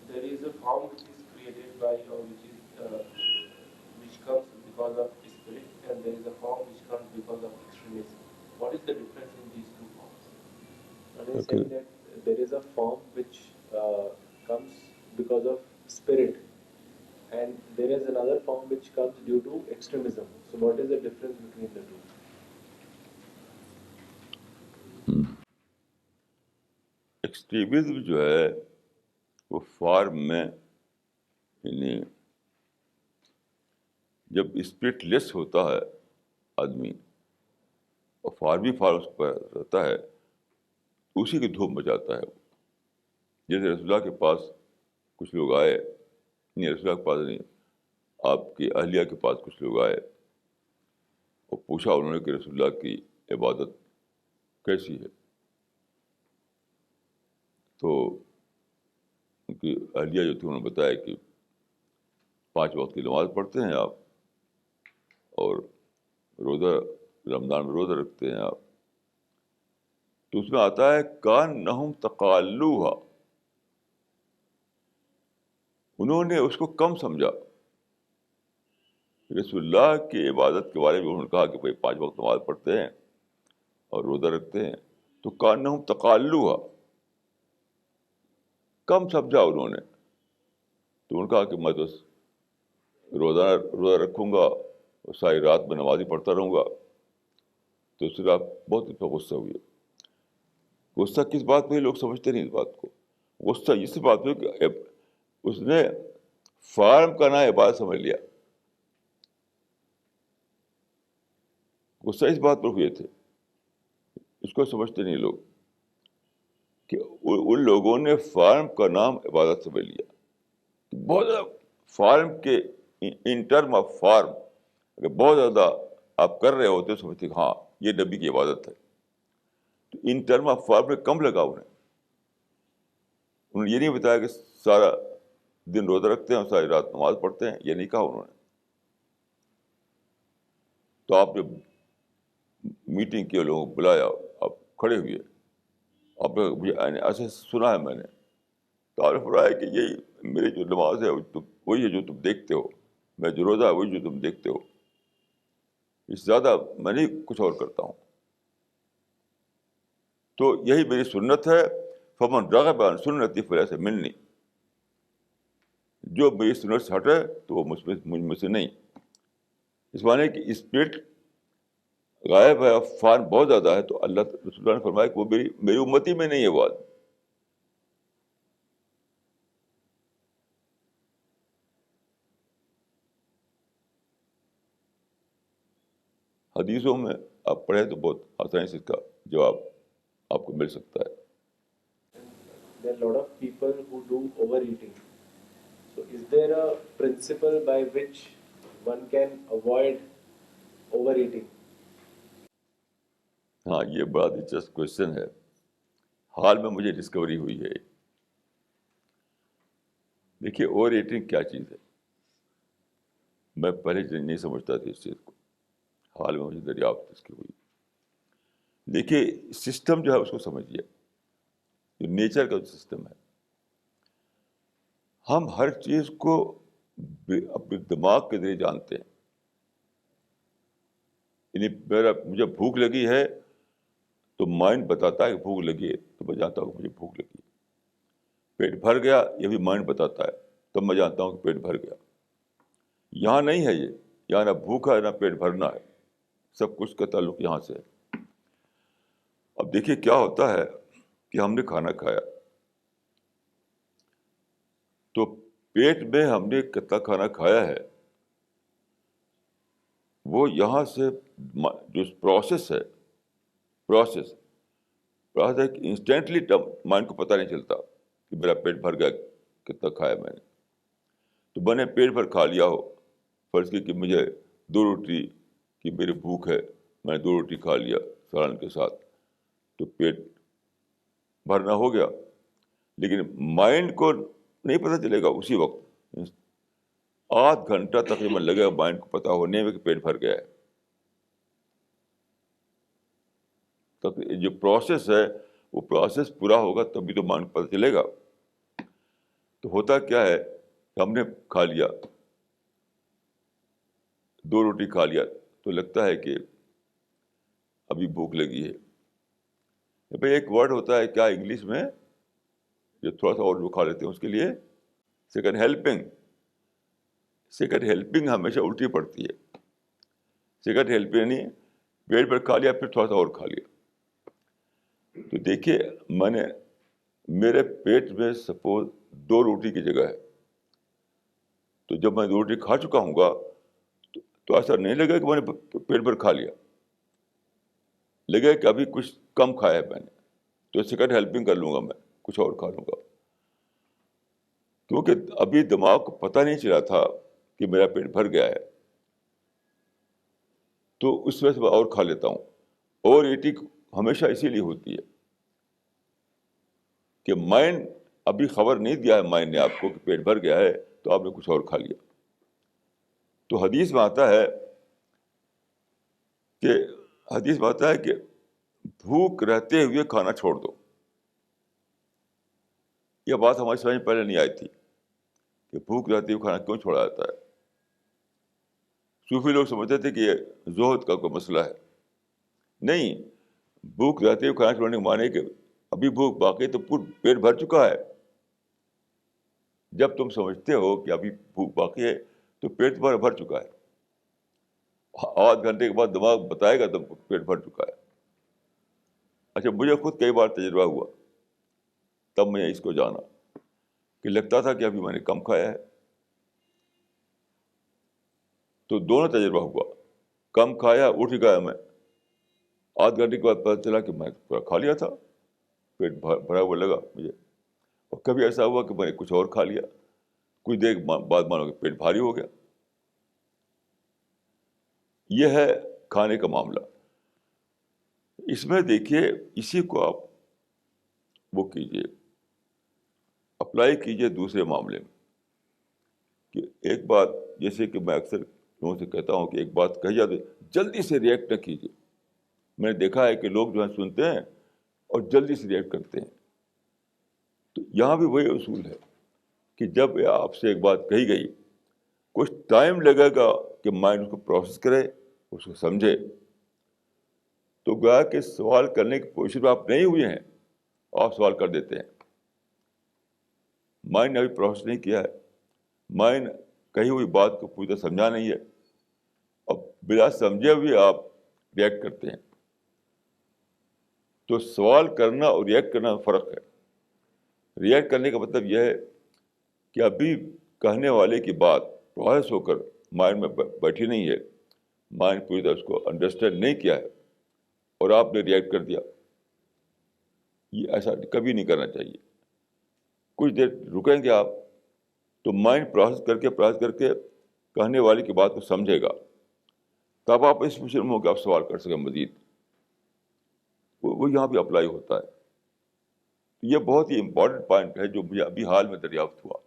There is a form which is created by or which comes because of spirit, and there is a form which comes because of extremism. What is the difference in these two forms? And he's Okay. saying that there is a form which comes because of spirit, and there is another form which comes due to extremism. So what is the difference between the two? Extremism جو ہے وہ form میں، یعنی جب spirit لیس ہوتا ہے آدمی اور فارمی فارم اس پر رہتا ہے تو اسی کی دھوم مچاتا ہے وہ. جیسے رسول اللہ کے پاس کچھ لوگ آئے، نہیں رسول اللہ کے پاس نہیں، آپ کی اہلیہ کے پاس کچھ لوگ آئے اور پوچھا انہوں نے کہ رسول اللہ کی عبادت کیسی ہے. تو ان کی اہلیہ جو تھی انہوں نے بتایا کہ 5 وقت کی نماز پڑھتے ہیں آپ، اور روزہ رمضان میں روزہ رکھتے ہیں آپ. تو اس میں آتا ہے کانہم تقالوہا، انہوں نے اس کو کم سمجھا. رسول اللہ کی عبادت کے بارے میں انہوں نے کہا کہ بھائی 5 وقت نماز پڑھتے ہیں اور روزہ رکھتے ہیں، تو کانہم تقالوہا، کم سمجھا انہوں نے. تو انہوں نے کہا کہ میں تو روزہ رکھوں گا اور ساری رات میں نماز ہی پڑھتا رہوں گا. تو اس سے آپ بہت اس پہ غصہ ہوئی. غصہ کس بات پہ؟ لوگ سمجھتے نہیں اس بات کو. غصہ اس بات پہ کہ اس نے فارم کا نام عبادت سمجھ لیا. غصہ اس بات پر ہوئے تھے، اس کو سمجھتے نہیں لوگ کہ ان لوگوں نے فارم کا نام عبادت سمجھ لیا. بہت زیادہ فارم کے ان ٹرم آف فارم اگر بہت زیادہ آپ کر رہے ہوتے سمجھتے کہ ہاں یہ نبی کی عبادت ہے. تو ان ٹرم آف فارم میں کم لگا انہوں نے یہ نہیں بتایا کہ سارا دن روزہ رکھتے ہیں اور ساری رات نماز پڑھتے ہیں، یہ نہیں کہا انہوں نے. تو آپ نے میٹنگ کے لوگوں کو بلایا، آپ کھڑے ہوئے، آپ نے مجھے ایسے سنا ہے میں نے، تو آپ نے فرمایا کہ یہی میری جو نماز ہے وہی ہے جو تم دیکھتے ہو، میں جو روزہ ہے وہی جو تم دیکھتے ہو، اس سے زیادہ میں نہیں کچھ اور کرتا ہوں. تو یہی میری سنت ہے، فمن رغب عن سنتی فلیس منی، جو میری سنت سے ہٹے تو وہ مجھ میں سے نہیں. اس معنی کہ اسپرٹ غائب ہے، فارم بہت زیادہ ہے، تو اللہ رسول اللہ نے فرمایا کہ وہ میری امتی میں نہیں ہے وہ آدمی. حدیثوں میں آپ پڑھیں تو بہت آسانی سے اس کا جواب آپ کو مل سکتا ہے. There are a lot of people who do overeating. So is there a principle by which one can avoid overeating? ہاں، یہ بڑا دلچسپ کوشچن ہے. حال میں مجھے ڈسکوری ہوئی ہے. دیکھیے اوور ایٹنگ کیا چیز ہے، میں پہلے نہیں سمجھتا تھا اس چیز کو، حال میں مجھے دریافت اس کی ہوئی. دیکھیے سسٹم جو ہے اس کو سمجھیے، جو نیچر کا سسٹم ہے، ہم ہر چیز کو اپنے دماغ کے ذریعے جانتے ہیں. یعنی مجھے بھوک لگی ہے تو مائنڈ بتاتا ہے کہ بھوک لگی ہے، تو میں جانتا ہوں کہ مجھے بھوک لگی ہے. پیٹ بھر گیا، یہ بھی مائنڈ بتاتا ہے، تب میں جانتا ہوں کہ پیٹ بھر گیا. یہاں نہیں ہے یہ، یہاں نہ بھوک ہے نہ پیٹ بھرنا ہے، سب کچھ کا تعلق یہاں سے ہے. اب دیکھیے کیا ہوتا ہے کہ ہم نے کھانا کھایا تو پیٹ میں ہم نے کتنا کھانا کھایا ہے وہ یہاں سے جو پروسیس ہے، پروسیس پروسیس ہے کہ انسٹینٹلی مائنڈ کو پتہ نہیں چلتا کہ میرا پیٹ بھر گیا، کتنا کھایا میں نے. تو میں نے پیٹ بھر کھا لیا ہو، فرض کی کہ مجھے 2 روٹی کی میری بھوک ہے، میں نے 2 روٹی کھا لیا سالن کے ساتھ، تو پیٹ بھرنا ہو گیا. لیکن مائنڈ کو نہیں پتہ چلے گا اسی وقت، 8 گھنٹہ تقریباً لگے گا مائنڈ کو پتہ ہونے میں کہ پیٹ بھر گیا ہے. تب جو پروسیس ہے وہ پروسیس پورا ہوگا تبھی تو مائنڈ کو پتہ چلے گا. تو ہوتا کیا ہے کہ ہم نے کھا لیا، 2 روٹی کھا لیا، تو لگتا ہے کہ ابھی بھوک لگی ہے. بھائی ایک ورڈ ہوتا ہے کیا انگلش میں، جو تھوڑا سا اور جو کھا لیتے ہیں اس کے لیے سیکنڈ ہیلپنگ. سیکنڈ ہیلپنگ ہمیشہ الٹی پڑتی ہے. سیکنڈ ہیلپنگ یعنی پیٹ پر کھا لیا پھر تھوڑا سا اور کھا لیا. تو دیکھیے میں نے، میرے پیٹ میں سپوز 2 روٹی کی جگہ ہے، تو جب میں 2 روٹی کھا چکا ہوں گا تو ایسا نہیں لگا کہ میں نے پیٹ بھر کھا لیا، لگے کہ ابھی کچھ کم کھایا ہے میں نے، تو سیکنڈ ہیلپنگ کر لوں گا، میں کچھ اور کھا لوں گا. کیونکہ ابھی دماغ کو پتہ نہیں چلا تھا کہ میرا پیٹ بھر گیا ہے، تو اس وجہ سے میں اور کھا لیتا ہوں. اوور ایٹنگ ہمیشہ اسی لیے ہوتی ہے کہ مائنڈ ابھی خبر نہیں دیا ہے مائنڈ نے آپ کو کہ پیٹ بھر گیا ہے، تو آپ نے کچھ اور کھا لیا. تو حدیث میں آتا ہے کہ بھوک رہتے ہوئے کھانا چھوڑ دو. یہ بات ہماری سمجھ میں پہلے نہیں آئی تھی کہ بھوک رہتے ہوئے کھانا کیوں چھوڑا جاتا ہے. صوفی لوگ سمجھتے تھے کہ یہ زہد کا کوئی مسئلہ ہے. نہیں، بھوک رہتے ہوئے کھانا چھوڑنے کے معنی کہ ابھی بھوک باقی تو پیٹ بھر چکا ہے. جب تم سمجھتے ہو کہ ابھی بھوک باقی ہے تو پیٹ بھر چکا ہے. 8 گھنٹے کے بعد دماغ بتائے گا تم کو پیٹ بھر چکا ہے. اچھا، مجھے خود کئی بار تجربہ ہوا، تب میں اس کو جانا کہ لگتا تھا کہ ابھی میں نے کم کھایا ہے. تو دونوں تجربہ ہوا، کم کھایا اٹھ گیا میں، 8 گھنٹے کے بعد پتہ چلا کہ میں پورا کھا لیا تھا، پیٹ بھرا ہوا لگا مجھے. اور کبھی ایسا ہوا کہ میں نے کچھ اور کھا لیا، کچھ دیر بعد مانو کہ پیٹ بھاری ہو گیا. یہ ہے کھانے کا معاملہ. اس میں دیکھیے اسی کو آپ وہ کیجیے، اپلائی کیجیے دوسرے معاملے میں. کہ ایک بات، جیسے کہ میں اکثر لوگوں سے کہتا ہوں کہ ایک بات کہی جاتی جلدی سے ریئیکٹ نہ کیجیے. میں نے دیکھا ہے کہ لوگ جو ہے سنتے ہیں اور جلدی سے ریئیکٹ کرتے ہیں. تو یہاں بھی وہی اصول ہے کہ جب آپ سے ایک بات کہی گئی، کچھ ٹائم لگے گا کہ مائنڈ اس کو پروسیس کرے، اس کو سمجھے. تو گویا کہ سوال کرنے کی پوزیشن میں آپ نہیں ہوئے ہیں، آپ سوال کر دیتے ہیں. مائنڈ نے ابھی پروسیس نہیں کیا ہے، مائنڈ کہی ہوئی بات کو پوری طرح سمجھا نہیں ہے، اور بلا سمجھے ہوئے آپ ریئیکٹ کرتے ہیں. تو سوال کرنا اور ریئیکٹ کرنا میں فرق ہے. ریئیکٹ کرنے کا مطلب یہ ہے کہ ابھی کہنے والے کی بات پروسیس ہو کر مائنڈ میں بیٹھی نہیں ہے، مائنڈ پوری طرح اس کو انڈرسٹینڈ نہیں کیا ہے اور آپ نے ریئیکٹ کر دیا. یہ ایسا کبھی نہیں کرنا چاہیے. کچھ دیر رکیں گے آپ تو مائنڈ پروسیس کر کے کہنے والے کی بات کو سمجھے گا، تب آپ اس پوزیشن میں ہو کہ آپ سوال کر سکیں مزید. وہ یہاں بھی اپلائی ہوتا ہے. یہ بہت ہی امپورٹنٹ پوائنٹ ہے جو مجھے ابھی حال میں دریافت ہوا.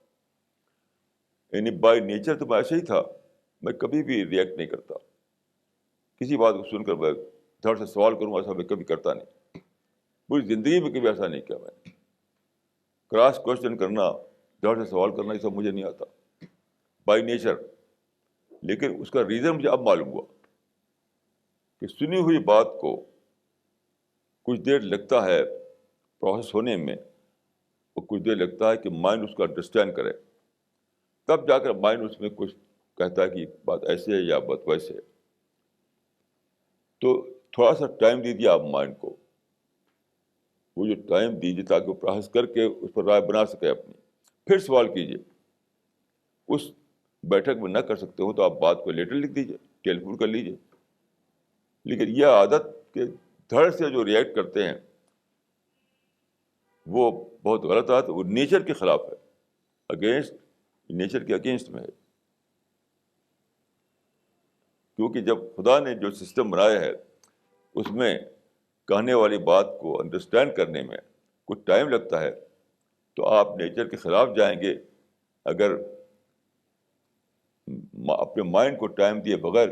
یعنی بائی نیچر تو میں ایسے ہی تھا، میں کبھی بھی ریئیکٹ نہیں کرتا. کسی بات کو سن کر میں دھڑ سے سوال کروں ایسا میں کبھی کرتا نہیں. پوری زندگی میں کبھی ایسا نہیں کیا میں نے. کراس کوشچن کرنا، دھڑ سے سوال کرنا، یہ سب مجھے نہیں آتا بائی نیچر. لیکن اس کا ریزن مجھے اب معلوم ہوا کہ سنی ہوئی بات کو کچھ دیر لگتا ہے پروسیس ہونے میں، اور کچھ دیر لگتا ہے کہ مائنڈ اس کو انڈرسٹینڈ کرے. تب جا کر مائنڈ اس میں کچھ کہتا ہے کہ بات ایسے ہے یا بات ویسے ہے. تو تھوڑا سا ٹائم دیجیے آپ مائنڈ کو، وہ جو ٹائم دیجیے تاکہ وہ پروسیس کر کے اس پر رائے بنا سکے اپنی. پھر سوال کیجیے. اس بیٹھک میں نہ کر سکتے ہو تو آپ بات کو لیٹر لکھ دیجیے، ٹیلی فون کر لیجیے. لیکن یہ عادت کہ دھڑ سے جو ریئیکٹ کرتے ہیں وہ بہت غلط بات ہے، وہ نیچر کے خلاف ہے، اگینسٹ نیچر کے اگینسٹ میں ہے. کیونکہ جب خدا نے جو سسٹم بنایا ہے اس میں کہنے والی بات کو انڈرسٹینڈ کرنے میں کچھ ٹائم لگتا ہے، تو آپ نیچر کے خلاف جائیں گے اگر اپنے مائنڈ کو ٹائم دیے بغیر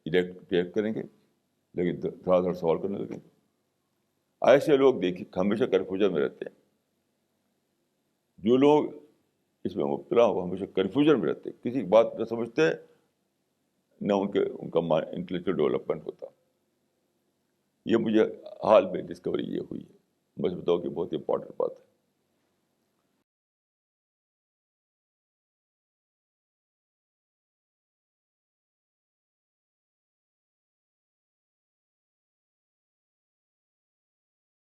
ریئیکٹ کریں گے، لیکن تھوڑا تھوڑا سوال کرنے لگیں گے. ایسے لوگ دیکھیے ہمیشہ کنفیوژن میں رہتے ہیں. جو لوگ اس میں مبتلا ہو ہمیشہ کنفیوژن میں رہتے ہیں، کسی کی بات نہ سمجھتے، نہ ان کا انٹلیکچوئل ڈیولپمنٹ ہوتا. یہ مجھے حال میں ڈسکوری یہ ہوئی ہے. بس بتاؤ کہ بہت امپورٹنٹ بات ہے.